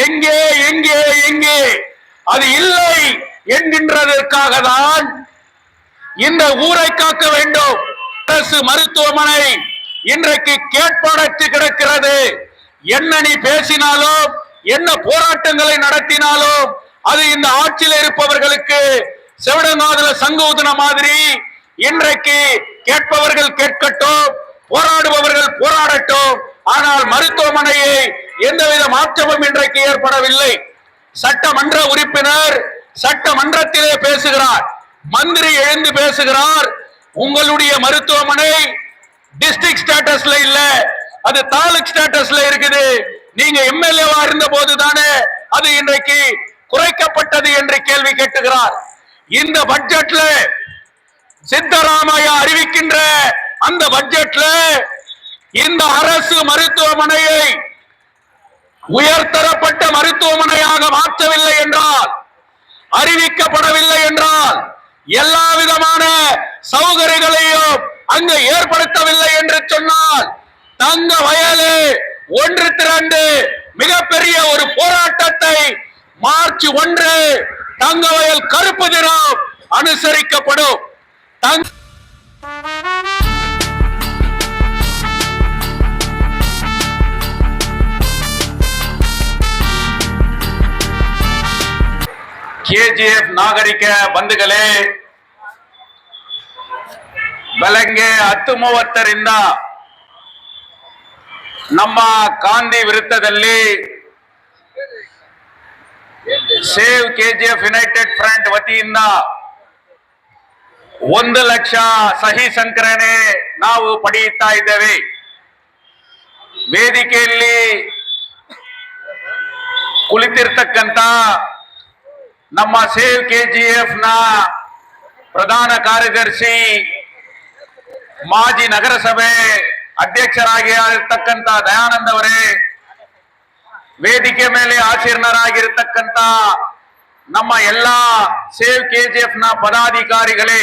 எங்கே எங்கே எங்கே அது இல்லை என்கின்றதற்காக தான் இந்த ஊரை காக்க வேண்டும். அரசு மருத்துவமனை இன்றைக்கு கேட்பாடற்று கிடக்கிறது. என்ன நீ பேசினாலும் என்ன போராட்டங்களை நடத்தினாலும் அது இந்த ஆட்சியில் இருப்பவர்களுக்கு செவிடங்காதுல சங்கு ஊதுன மாதிரி இன்றைக்கு கேட்பவர்கள் கேட்கட்டும், போராடுபவர்கள் போராடட்டும். ஆனால் மருத்துவமனையை எந்தவித மாற்றமும் இன்றைக்கு ஏற்படவில்லை. சட்டமன்ற உறுப்பினர் சட்டமன்றத்திலே பேசுகிறார், மந்திரி எழுந்து பேசுகிறார், உங்களுடைய மருத்துவமனை டிஸ்ட்ரிக்ட் ஸ்டேட்டஸ்ல இல்ல, அது தாலுக் ஸ்டேட்டஸ்ல இருக்குது. நீங்க எம்எல்ஏவா இருந்த போதுதானே அது இன்றைக்கு குறைக்கப்பட்டது என்று கேள்வி கேட்டுகிறார். இந்த பட்ஜெட்ல சித்தராமையா அறிவிக்கின்ற அந்த பட்ஜெட்ல இந்த அரசு மருத்துவமனையை உயர்தரப்பட்ட மருத்துவமனையாக மாற்றவில்லை என்றால், அறிவிக்கப்படவில்லை என்றால், எல்லா விதமான சௌகரியங்களையும் அங்கு ஏற்படுத்தவில்லை என்று சொன்னால் தங்க வயலே ஒன்று திரண்டு மிகப்பெரிய ஒரு போராட்டத்தை மார்ச் 1 தங்க வயல் கருப்பு தினம் அனுசரிக்கப்படும். ಕೆಜಿಎಫ್ ನಾಗರಿಕ ಬಂಧುಗಳೇ, ಬೆಳಗ್ಗೆ 10:30ರಿಂದ ನಮ್ಮ ಗಾಂಧಿ ವೃತ್ತದಲ್ಲಿ ಸೇವ್ ಕೆಜಿಎಫ್ ಯುನೈಟೆಡ್ ಫ್ರಂಟ್ ವತಿಯಿಂದ 1 ಲಕ್ಷ ಸಹಿ ಸಂಗ್ರಹಣೆ ನಾವು ಪಡೆಯುತ್ತಾ ಇದ್ದೇವೆ. ವೇದಿಕೆಯಲ್ಲಿ ಕುಳಿತಿರ್ತಕ್ಕಂತ ನಮ್ಮ ಸೇವ್ ಕೆಜಿಎಫ್ ನ ಪ್ರಧಾನ ಕಾರ್ಯದರ್ಶಿ, ಮಾಜಿ ನಗರಸಭೆ ಅಧ್ಯಕ್ಷರಾಗಿ ಆಗಿರ್ತಕ್ಕಂತ ದಯಾನಂದ್ ಅವರೇ, ವೇದಿಕೆ ಮೇಲೆ ಆಸೀನರಾಗಿರ್ತಕ್ಕಂತ ನಮ್ಮ ಎಲ್ಲಾ ಸೇವ್ ಕೆಜಿಎಫ್ ನ ಪದಾಧಿಕಾರಿಗಳೇ,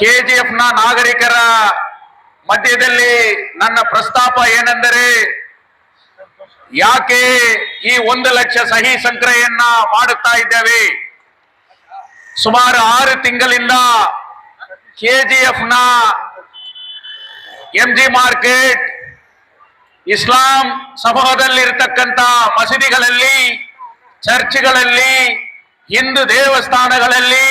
ಕೆಜಿಎಫ್ ನ ನಾಗರಿಕರ ಮಧ್ಯದಲ್ಲಿ ನನ್ನ ಪ್ರಸ್ತಾಪ ಏನೆಂದರೆ, ಯಾಕೆ ಈ 1 ಲಕ್ಷ ಸಹಿ ಸಂಗ್ರಹಣೆಯನ್ನ ಮಾಡುತ್ತಾ ಇದ್ದೇವೆ? ಸುಮಾರು 6 ತಿಂಗಳಿಂದ ಕೆಜಿಎಫ್ ನ ಎಂಜಿ ಮಾರ್ಕೆಟ್, ಇಸ್ಲಾಂ ಸಮೂಹದಲ್ಲಿರ್ತಕ್ಕಂಥ ಮಸೀದಿಗಳಲ್ಲಿ, ಚರ್ಚ್ಗಳಲ್ಲಿ, ಹಿಂದೂ ದೇವಸ್ಥಾನಗಳಲ್ಲಿ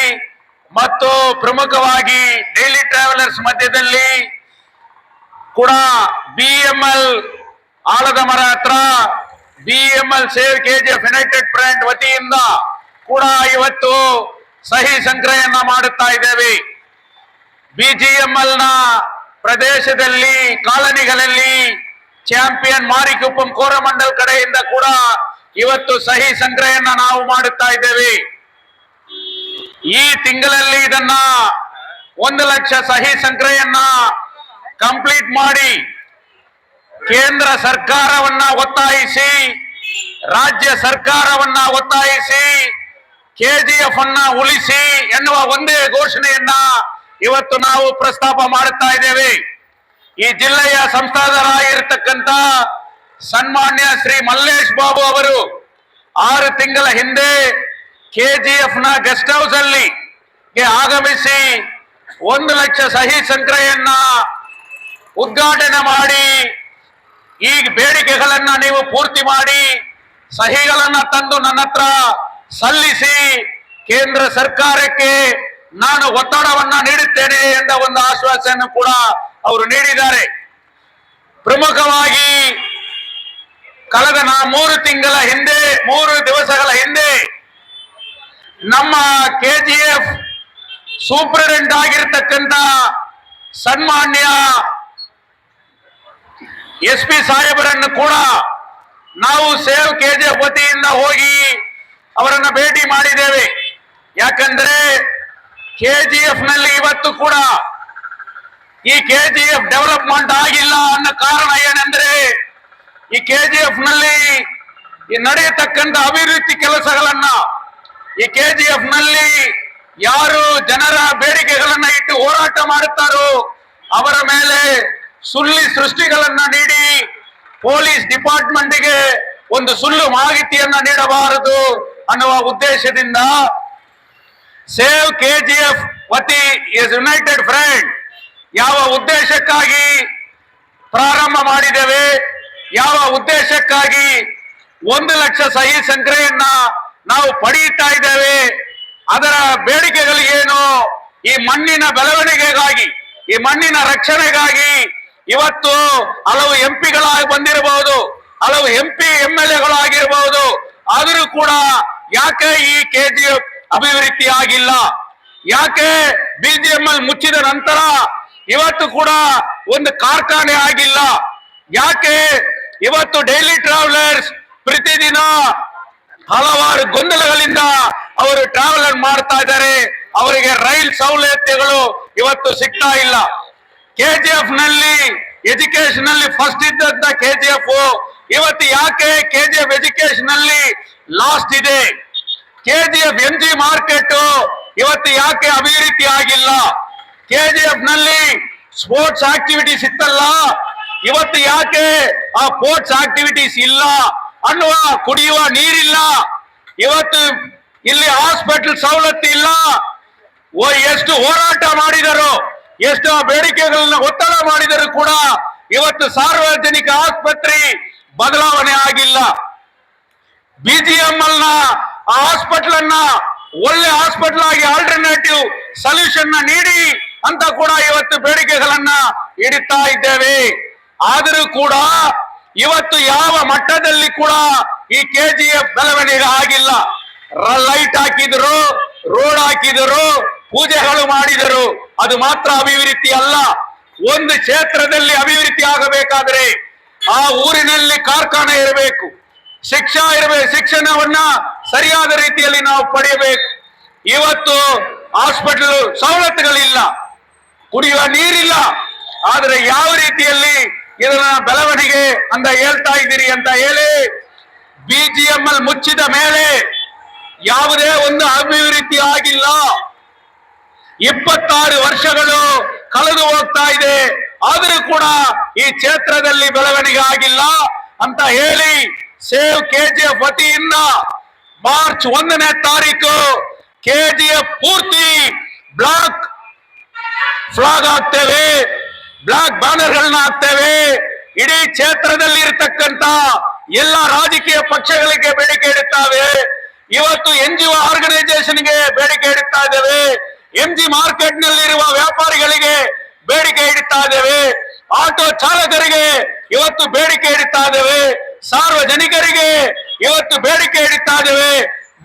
ಮತ್ತು ಪ್ರಮುಖವಾಗಿ ಡೈಲಿ ಟ್ರಾವೆಲರ್ಸ್ ಮಧ್ಯದಲ್ಲಿ ಕೂಡ ಬಿಎಂಎಲ್ ಆಲದ ಮರ ಹತ್ರ BML save KGF United front ವತಿಯಿಂದ ಕೂಡ ಇವತ್ತು ಸಹಿ ಸಂಗ್ರಹಣೆಯನ್ನ ಮಾಡುತ್ತಾ ಇದ್ದೇವೆ. ಬಿಜಿಎಂಎಲ್ ನ ಪ್ರದೇಶದಲ್ಲಿ ಕಾಲನಿಗಳಲ್ಲಿ ಚಾಂಪಿಯನ್ ಮಾರಿಕುಪ್ಪಂ ಕೋರಮಂಡಲ್ ಕಡೆಯಿಂದ ಕೂಡ ಇವತ್ತು ಸಹಿ ಸಂಗ್ರಹಣೆಯನ್ನ ನಾವು ಮಾಡುತ್ತಾ ಇದ್ದೇವೆ. ಈ ತಿಂಗಳಲ್ಲಿ ಇದನ್ನ 1 ಲಕ್ಷ ಸಹಿ ಸಂಗ್ರಹಣೆಯನ್ನ ಕಂಪ್ಲೀಟ್ ಮಾಡಿ ಕೇಂದ್ರ ಸರ್ಕಾರವನ್ನ ಒತ್ತಾಯಿಸಿ, ರಾಜ್ಯ ಸರ್ಕಾರವನ್ನ ಒತ್ತಾಯಿಸಿ ಕೆಜಿಎಫ್ ಅನ್ನ ಉಳಿಸಿ ಎನ್ನುವ ಒಂದೇ ಘೋಷಣೆಯನ್ನ ಇವತ್ತು ನಾವು ಪ್ರಸ್ತಾಪ ಮಾಡುತ್ತಾ ಇದ್ದೇವೆ. ಈ ಜಿಲ್ಲೆಯ ಸಂಸ್ಥಾನರಾಗಿರ್ತಕ್ಕಂಥ ಸನ್ಮಾನ್ಯ ಶ್ರೀ ಮಲ್ಲೇಶ್ ಬಾಬು ಅವರು 6 ತಿಂಗಳ ಹಿಂದೆ ಕೆಜಿಎಫ್ ನ ಗೆಸ್ಟ್ ಹೌಸ್ ಅಲ್ಲಿ ಆಗಮಿಸಿ 1 ಲಕ್ಷ ಸಹಿ ಸಂಗ್ರಹಣೆಯನ್ನ ಉದ್ಘಾಟನೆ ಮಾಡಿ, ಈ ಬೇಡಿಕೆಗಳನ್ನ ನೀವು ಪೂರ್ತಿ ಮಾಡಿ ಸಹಿಗಳನ್ನ ತಂದು ನನ್ನ ಹತ್ರ ಸಲ್ಲಿಸಿ ಕೇಂದ್ರ ಸರ್ಕಾರಕ್ಕೆ ನಾನು ಒತ್ತಡವನ್ನ ನೀಡುತ್ತೇನೆ ಎಂದ ಒಂದು ಆಶ್ವಾಸನೆಯನ್ನು ಕೂಡ ಅವರು ನೀಡಿದ್ದಾರೆ. ಪ್ರಮುಖವಾಗಿ ಕಳೆದ 3 ದಿವಸಗಳ ಹಿಂದೆ ನಮ್ಮ ಕೆಜಿಎಫ್ ಸೂಪರಿಂಟೆಂಡೆಂಟ್ ಆಗಿರ್ತಕ್ಕಂಥ ಸನ್ಮಾನ್ಯ SP ಸಾಹೇಬರನ್ನು ಕೂಡ ನಾವು ಸೇವ್ ಕೆಜಿಎಫ್ ವತಿಯಿಂದ ಹೋಗಿ ಅವರನ್ನ ಭೇಟಿ ಮಾಡಿದ್ದೇವೆ. ಯಾಕಂದ್ರೆ ಕೆಜಿಎಫ್ ನಲ್ಲಿ ಇವತ್ತು ಕೂಡ ಈ ಕೆಜಿಎಫ್ ಡೆವಲಪ್ಮೆಂಟ್ ಆಗಿಲ್ಲ ಅನ್ನೋ ಕಾರಣ ಏನೆಂದ್ರೆ, ಈ ಕೆಜಿಎಫ್ ನಲ್ಲಿ ನಡೆಯತಕ್ಕಂತ ಅಭಿವೃದ್ಧಿ ಕೆಲಸಗಳನ್ನ, ಈ ಕೆಜಿಎಫ್ ನಲ್ಲಿ ಯಾರು ಜನರ ಬೇಡಿಕೆಗಳನ್ನ ಇಟ್ಟು ಹೋರಾಟ ಮಾಡುತ್ತಾರೋ ಅವರ ಮೇಲೆ ಸುಳ್ಳಿ ಸೃಷ್ಟಿಗಳನ್ನ ನೀಡಿ ಪೊಲೀಸ್ ಡಿಪಾರ್ಟ್ಮೆಂಟ್ಗೆ ಒಂದು ಸುಳ್ಳು ಮಾಹಿತಿಯನ್ನ ನೀಡಬಾರದು ಅನ್ನುವ ಉದ್ದೇಶದಿಂದ ಸೇವ್ ಕೆಜಿಎಫ್ ವತಿ ಯುನೈಟೆಡ್ ಫ್ರಂಟ್ ಯಾವ ಉದ್ದೇಶಕ್ಕಾಗಿ ಪ್ರಾರಂಭ ಮಾಡಿದ್ದೇವೆ, ಯಾವ ಉದ್ದೇಶಕ್ಕಾಗಿ 1 ಲಕ್ಷ ಸಹಿ ಸಂಖ್ಯೆಯನ್ನ ನಾವು ಪಡೆಯುತ್ತಾ ಇದ್ದೇವೆ, ಅದರ ಬೇಡಿಕೆಗಳು ಏನು, ಈ ಮಣ್ಣಿನ ಬೆಳವಣಿಗೆಗಾಗಿ, ಈ ಮಣ್ಣಿನ ರಕ್ಷಣೆಗಾಗಿ ಇವತ್ತು ಹಲವು ಎಂಪಿಗಳಾಗಿ ಬಂದಿರಬಹುದು, ಹಲವು MLA ಗಳಾಗಿರಬಹುದು. ಆದರೂ ಕೂಡ ಯಾಕೆ ಈ ಕೆಜಿಎಫ್ ಅಭಿವೃದ್ಧಿ ಆಗಿಲ್ಲ? ಯಾಕೆ BGML ಮುಚ್ಚಿದ ನಂತರ ಇವತ್ತು ಕೂಡ ಒಂದು ಕಾರ್ಖಾನೆ ಆಗಿಲ್ಲ? ಯಾಕೆ ಇವತ್ತು ಡೈಲಿ ಟ್ರಾವೆಲರ್ಸ್ ಪ್ರತಿದಿನ ಹಲವಾರು ಗೊಂದಲಗಳಿಂದ ಅವರು ಟ್ರಾವೆಲ್ ಮಾಡ್ತಾ ಇದ್ದಾರೆ, ಅವರಿಗೆ ರೈಲ್ ಸೌಲಭ್ಯಗಳು ಇವತ್ತು ಸಿಗ್ತಾ ಇಲ್ಲ. ಕೆಜಿಎಫ್ ನಲ್ಲಿ ಎಜುಕೇಶನ್ ನಲ್ಲಿ ಫಸ್ಟ್ ಇದ್ದಂತ ಕೆಜಿಎಫ್ ಇವತ್ತು ಯಾಕೆ ಕೆಜಿಎಫ್ ಎಜುಕೇಶನ್ ನಲ್ಲಿ ಲಾಸ್ಟ್ ಇದೆ? ಕೆಜಿಎಫ್ MG ಮಾರ್ಕೆಟ್ ಇವತ್ತು ಯಾಕೆ ಅಭಿವೃದ್ಧಿ ಆಗಿಲ್ಲ? ಕೆಜಿಎಫ್ ನಲ್ಲಿ ಸ್ಪೋರ್ಟ್ಸ್ ಆಕ್ಟಿವಿಟೀಸ್ ಇತ್ತಲ್ಲ, ಇವತ್ತು ಯಾಕೆ ಆ ಸ್ಪೋರ್ಟ್ಸ್ ಆಕ್ಟಿವಿಟೀಸ್ ಇಲ್ಲ ಅನ್ನುವ, ಕುಡಿಯುವ ನೀರಿಲ್ಲ, ಇವತ್ತು ಇಲ್ಲಿ ಹಾಸ್ಪಿಟಲ್ ಸವಲತ್ತು ಇಲ್ಲ. ಎಷ್ಟು ಹೋರಾಟ ಮಾಡಿದರು, ಎಷ್ಟು ಬೇಡಿಕೆಗಳನ್ನ ಒತ್ತಡ ಮಾಡಿದರೂ ಕೂಡ ಇವತ್ತು ಸಾರ್ವಜನಿಕ ಆಸ್ಪತ್ರೆ ಬದಲಾವಣೆ ಆಗಿಲ್ಲ. BGML ನ ಹಾಸ್ಪಿಟಲ್ ಅನ್ನ ಒಳ್ಳೆ ಹಾಸ್ಪಿಟಲ್ ಆಗಿ ಆಲ್ಟರ್ನೇಟಿವ್ ಸೊಲ್ಯೂಷನ್ ನೀಡಿ ಅಂತ ಕೂಡ ಇವತ್ತು ಬೇಡಿಕೆಗಳನ್ನ ಇಡುತ್ತಾ ಇದ್ದೇವೆ. ಆದರೂ ಕೂಡ ಇವತ್ತು ಯಾವ ಮಟ್ಟದಲ್ಲಿ ಕೂಡ ಈ ಕೆಜಿಎಫ್ ಬೆಳವಣಿಗೆ ಆಗಿಲ್ಲ. ಲೈಟ್ ಹಾಕಿದರು, ರೋಡ್ ಹಾಕಿದರು, ಪೂಜೆಗಳು ಮಾಡಿದರು, ಅದು ಮಾತ್ರ ಅಭಿವೃದ್ಧಿ ಅಲ್ಲ. ಒಂದು ಕ್ಷೇತ್ರದಲ್ಲಿ ಅಭಿವೃದ್ಧಿ ಆಗಬೇಕಾದ್ರೆ ಆ ಊರಿನಲ್ಲಿ ಕಾರ್ಖಾನೆ ಇರಬೇಕು, ಶಿಕ್ಷಣವನ್ನ ಸರಿಯಾದ ರೀತಿಯಲ್ಲಿ ನಾವು ಪಡೆಯಬೇಕು. ಇವತ್ತು ಹಾಸ್ಪಿಟಲ್ ಸವಲತ್ತುಗಳಿಲ್ಲ, ಕುಡಿಯುವ ನೀರಿಲ್ಲ. ಆದರೆ ಯಾವ ರೀತಿಯಲ್ಲಿ ಇದನ್ನ ಬೆಳವಣಿಗೆ ಅಂತ ಹೇಳ್ತಾ ಇದ್ದೀರಿ ಅಂತ ಹೇಳಿ BGML ಮುಚ್ಚಿದ ಮೇಲೆ ಯಾವುದೇ ಒಂದು ಅಭಿವೃದ್ಧಿ ಆಗಿಲ್ಲ. 26 ವರ್ಷಗಳು ಕಳೆದು ಹೋಗ್ತಾ ಇದೆ, ಆದರೂ ಕೂಡ ಈ ಕ್ಷೇತ್ರದಲ್ಲಿ ಬೆಳವಣಿಗೆ ಆಗಿಲ್ಲ ಅಂತ ಹೇಳಿ ಸೇವ್ ಕೆಜಿಎಫ್ ವತಿಯಿಂದ ಮಾರ್ಚ್ 1ನೇ ತಾರೀಕು ಕೆಜಿಎಫ್ ಪೂರ್ತಿ ಬ್ಲಾಕ್ ಫ್ಲಾಗ್ ಹಾಕ್ತೇವೆ, ಬ್ಲಾಕ್ ಬ್ಯಾನರ್ಗಳನ್ನ ಹಾಕ್ತೇವೆ. ಇಡೀ ಕ್ಷೇತ್ರದಲ್ಲಿ ಇರತಕ್ಕಂತ ಎಲ್ಲ ರಾಜಕೀಯ ಪಕ್ಷಗಳಿಗೆ ಬೇಡಿಕೆ ಇಡುತ್ತೇವೆ. ಇವತ್ತು NGO ಆರ್ಗನೈಸೇಷನ್ಗೆ ಬೇಡಿಕೆ ಇಡುತ್ತಾ ಇದ್ದೇವೆ, MG ಮಾರ್ಕೆಟ್ ನಲ್ಲಿರುವ ವ್ಯಾಪಾರಿಗಳಿಗೆ ಬೇಡಿಕೆ ಇಡುತ್ತಾ ಇದ್ದೇವೆ, ಆಟೋ ಚಾಲಕರಿಗೆ ಇವತ್ತು ಬೇಡಿಕೆ ಇಡುತ್ತಾ ಇದ್ದೇವೆ, ಸಾರ್ವಜನಿಕರಿಗೆ ಇವತ್ತು ಬೇಡಿಕೆ ಇಡುತ್ತಾ ಇದ್ದೇವೆ.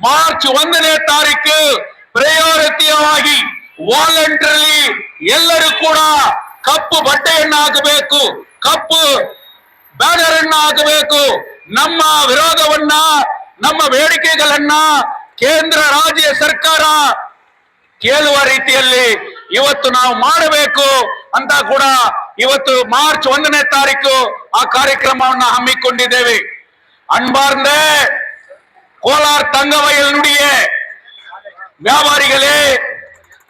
ಮಾರ್ಚ್ 1ನೇ ತಾರೀಕು ಪ್ರಯೋರಿತವಾಗಿ ವಾಲಂಟರಿ ಎಲ್ಲರೂ ಕೂಡ ಕಪ್ಪು ಬಟ್ಟೆಯನ್ನ ಹಾಕಬೇಕು, ಕಪ್ಪು ಬ್ಯಾನರ್ ಅನ್ನ ಹಾಕಬೇಕು. ನಮ್ಮ ವಿರೋಧವನ್ನ, ನಮ್ಮ ಬೇಡಿಕೆಗಳನ್ನ ಕೇಂದ್ರ ರಾಜ್ಯ ಸರ್ಕಾರ ಕೇಳುವ ರೀತಿಯಲ್ಲಿ ಇವತ್ತು ನಾವು ಮಾಡಬೇಕು ಅಂತ ಕೂಡ ಇವತ್ತು ಮಾರ್ಚ್ 1ನೇ ತಾರೀಕು ಆ ಕಾರ್ಯಕ್ರಮವನ್ನು ಹಮ್ಮಿಕೊಂಡಿದ್ದೇವೆ. அன்பார்ந்த கோலார் தங்கவயலுடைய வியாபாரிகளே,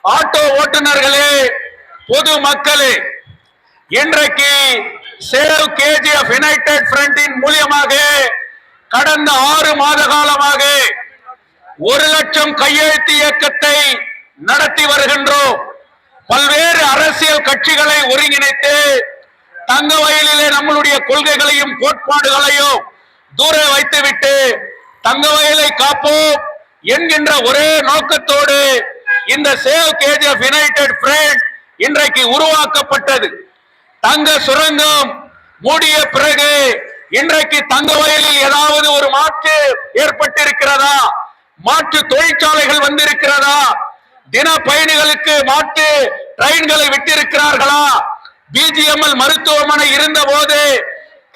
ஆட்டோ ஓட்டுநர்களே, பொது மக்களே, இன்றைக்கு சேவ் கேஜிஎஃப் யுனைடெட் ஃப்ரண்டின் மூலியமாக கடந்த 6 மாத காலமாக 1 லட்சம் கையெழுத்து இயக்கத்தை நடத்தி வருகின்றோம். பல்வேறு அரசியல் கட்சிகளை ஒருங்கிணைத்து தங்கவயலிலே நம்மளுடைய கொள்கைகளையும் கோட்பாடுகளையும் தூர வைத்துவிட்டு தங்கவயலை காப்போம் என்கின்ற ஒரே நோக்கத்தோடு இந்த சேவ் கேஜிஎஃப் யுனைடெட் ஃப்ரண்ட் இன்றைக்கு உருவாக்கப்பட்டது. தங்க சுரங்கம் மூடிய பிறகு இன்றைக்கு தங்கவயலில் ஏதாவது ஒரு மாற்று ஏற்பட்டிருக்கிறதா? மாற்று தொழிற்சாலைகள் வந்திருக்கிறதா? தின பயணிகளுக்கு மாற்று ட்ரெயின்களை விட்டிருக்கிறார்களா? BGML மருத்துவமனை இருந்த போது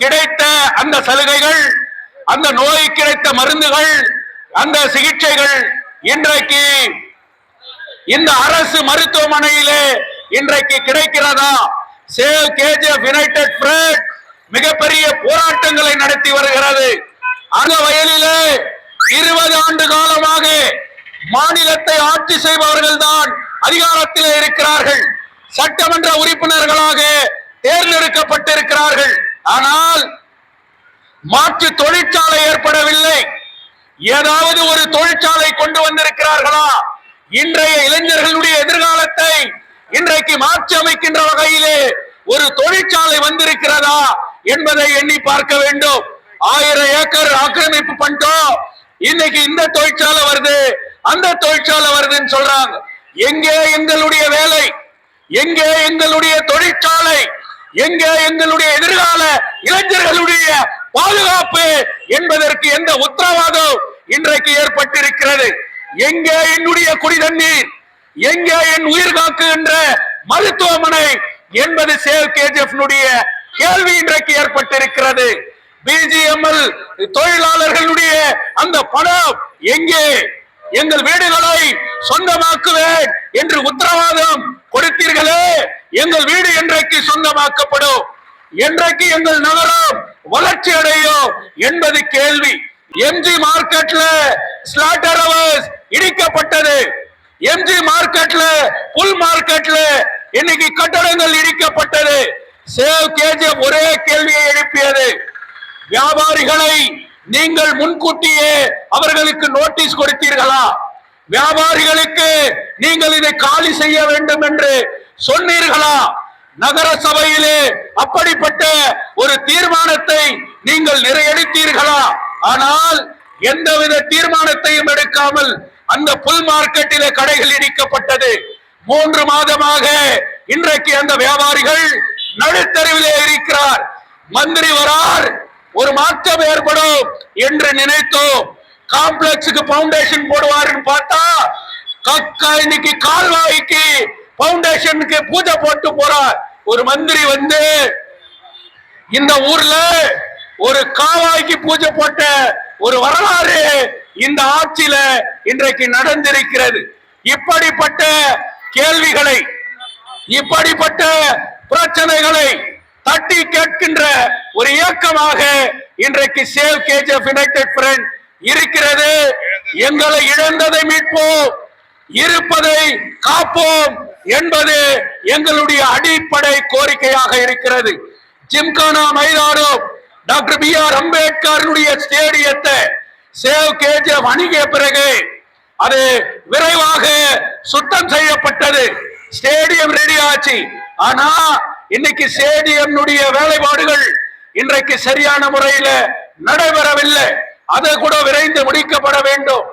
கிடைத்த அந்த சலுகைகள், அந்த நோய் கிடைத்த மருந்துகள், அந்த சிகிச்சைகள் இன்றைக்கு இந்த அரசு மருத்துவமனையிலே இன்றைக்கு கிடைக்கிறதா? சேவ் கேஜிஎஃப் யுனைடெட் ஃப்ரண்ட் மிகப்பெரிய போராட்டங்களை நடத்தி வருகிறது. அந்த வயலிலே 20 ஆண்டு காலமாக மாநிலத்தை ஆட்சி செய்பவர்கள் தான் அதிகாரத்தில் இருக்கிறார்கள், சட்டமன்ற உறுப்பினர்களாக தேர்ந்தெடுக்கப்பட்டிருக்கிறார்கள். ஆனால் மாற்று தொழிற்சாலை ஏற்படவில்லை. ஏதாவது ஒரு தொழிற்சாலை கொண்டு வந்திருக்கிறார்களா? இன்றைய இளைஞர்களுடைய எதிர்காலத்தை இன்றைக்கு மாற்றி அமைக்கின்ற வகையிலே ஒரு தொழிற்சாலை வந்திருக்கிறதா என்பதை எண்ணி பார்க்க வேண்டும். 1000 ஏக்கர் ஆக்கிரமிப்பு பண்ணிட்டோம், இன்னைக்கு இந்த தொழிற்சாலை வருது, அந்த தொழிற்சாலை வருதுன்னு சொல்றாங்க. எங்கே எங்களுடைய வேலை? எங்கே எங்களுடைய தொழிற்சாலை? எங்கே எங்களுடைய எதிர்கால இளைஞர்களுடைய பாதுகாப்பு என்பதற்கு எந்த உத்தரவாதம் இன்றைக்கு ஏற்பட்டிருக்கிறது? எங்கே என்னுடைய குடி தண்ணீர்? எங்கே என் உயிர் காக்குகின்ற மருத்துவமனை என்பது சேவ் கேஜிஎஃப் கேள்வி இன்றைக்கு ஏற்பட்டிருக்கிறது. பிஜிஎம்எல் தொழிலாளர்களுடைய அந்த பணம் எங்கே? எங்கள் வீடுகளை சொந்தமாக்குவேன் என்று உத்தரவாதம் கொடுத்தீர்களே, எங்கள் வீடு என்றைக்கு சொந்தமாக்கப்படும்? என்றைக்கு எங்கள் நகரம் வளர்ச்சி அடையும் என்பது கேள்வி. எம்ஜி மார்க்கெட்ல ஸ்லாட்டர் ஹவுஸ் இடிக்கப்பட்டது. எம்ஜி மார்க்கெட்ல புல் மார்க்கெட்ல இன்னைக்கு கட்டடங்கள் இடிக்கப்பட்டது. சேவ் கேஜிஎஃப் ஒரே கேள்வியை எழுப்பியது, வியாபாரிகளை நீங்கள் முன்கூட்டியே அவர்களுக்கு நோட்டீஸ் கொடுத்தீர்களா? வியாபாரிகளுக்கு நீங்கள் இதை காலி செய்ய வேண்டும் என்று சொன்னீர்களா? நகர சபையிலே அப்படிப்பட்ட ஒரு தீர்மானத்தை நீங்கள் நிறைவேற்றீர்களா? ஆனால் எந்தவித தீர்மானத்தையும் எடுக்காமல் அந்த புல் மார்க்கெட்டிலே கடைகள் இடிக்கப்பட்டது. 3 மாதமாக இன்றைக்கு அந்த வியாபாரிகள் நடுத்தருவிலே இருக்கிறார். மந்திரி வரார், ஒரு மாற்றம் ஏற்படும் என்று நினைத்தோம். காம்ப்ளெக்ஸுக்கு பவுண்டேஷன் போடுவாருன்னு பார்த்தா இன்னைக்கு கால்வாய்க்கு பவுண்டேஷனுக்கு பூஜை போட்டு போறார். ஒரு மந்திரி வந்து இந்த ஊர்ல ஒரு கால்வாய்க்கு பூஜை போட்ட ஒரு வரலாறு இந்த ஆட்சியில இன்றைக்கு நடந்திருக்கிறது. இப்படிப்பட்ட கேள்விகளை, இப்படிப்பட்ட பிரச்சனைகளை தட்டி கேட்கின்ற ஒரு இயக்கமாக இன்றைக்கு சேவ் கேஜிஎஃப் யுனைடெட் ஃப்ரண்ட் இருக்கிறது. எங்களை இழந்ததை மீட்போம், இருப்பதை காப்போம் என்பது எங்களுடைய அடிப்படை கோரிக்கையாக இருக்கிறது. ஜிம்கானா மைதானம் டாக்டர் பி.ஆர். அம்பேத்கருடைய ஸ்டேடியத்தை சேவ் கேஜிஎஃப் அணுகிய பிறகு அது விரைவாக சுத்தம் செய்யப்பட்டது. ஸ்டேடியம் ரெடி ஆச்சு. ஆனா இன்னைக்கு ஸ்டேடியம் வேலைப்பாடுகள் இன்றைக்கு சரியான முறையில் நடைபெறவில்லை. அதை கூட விரைந்து முடிக்கப்பட வேண்டும்.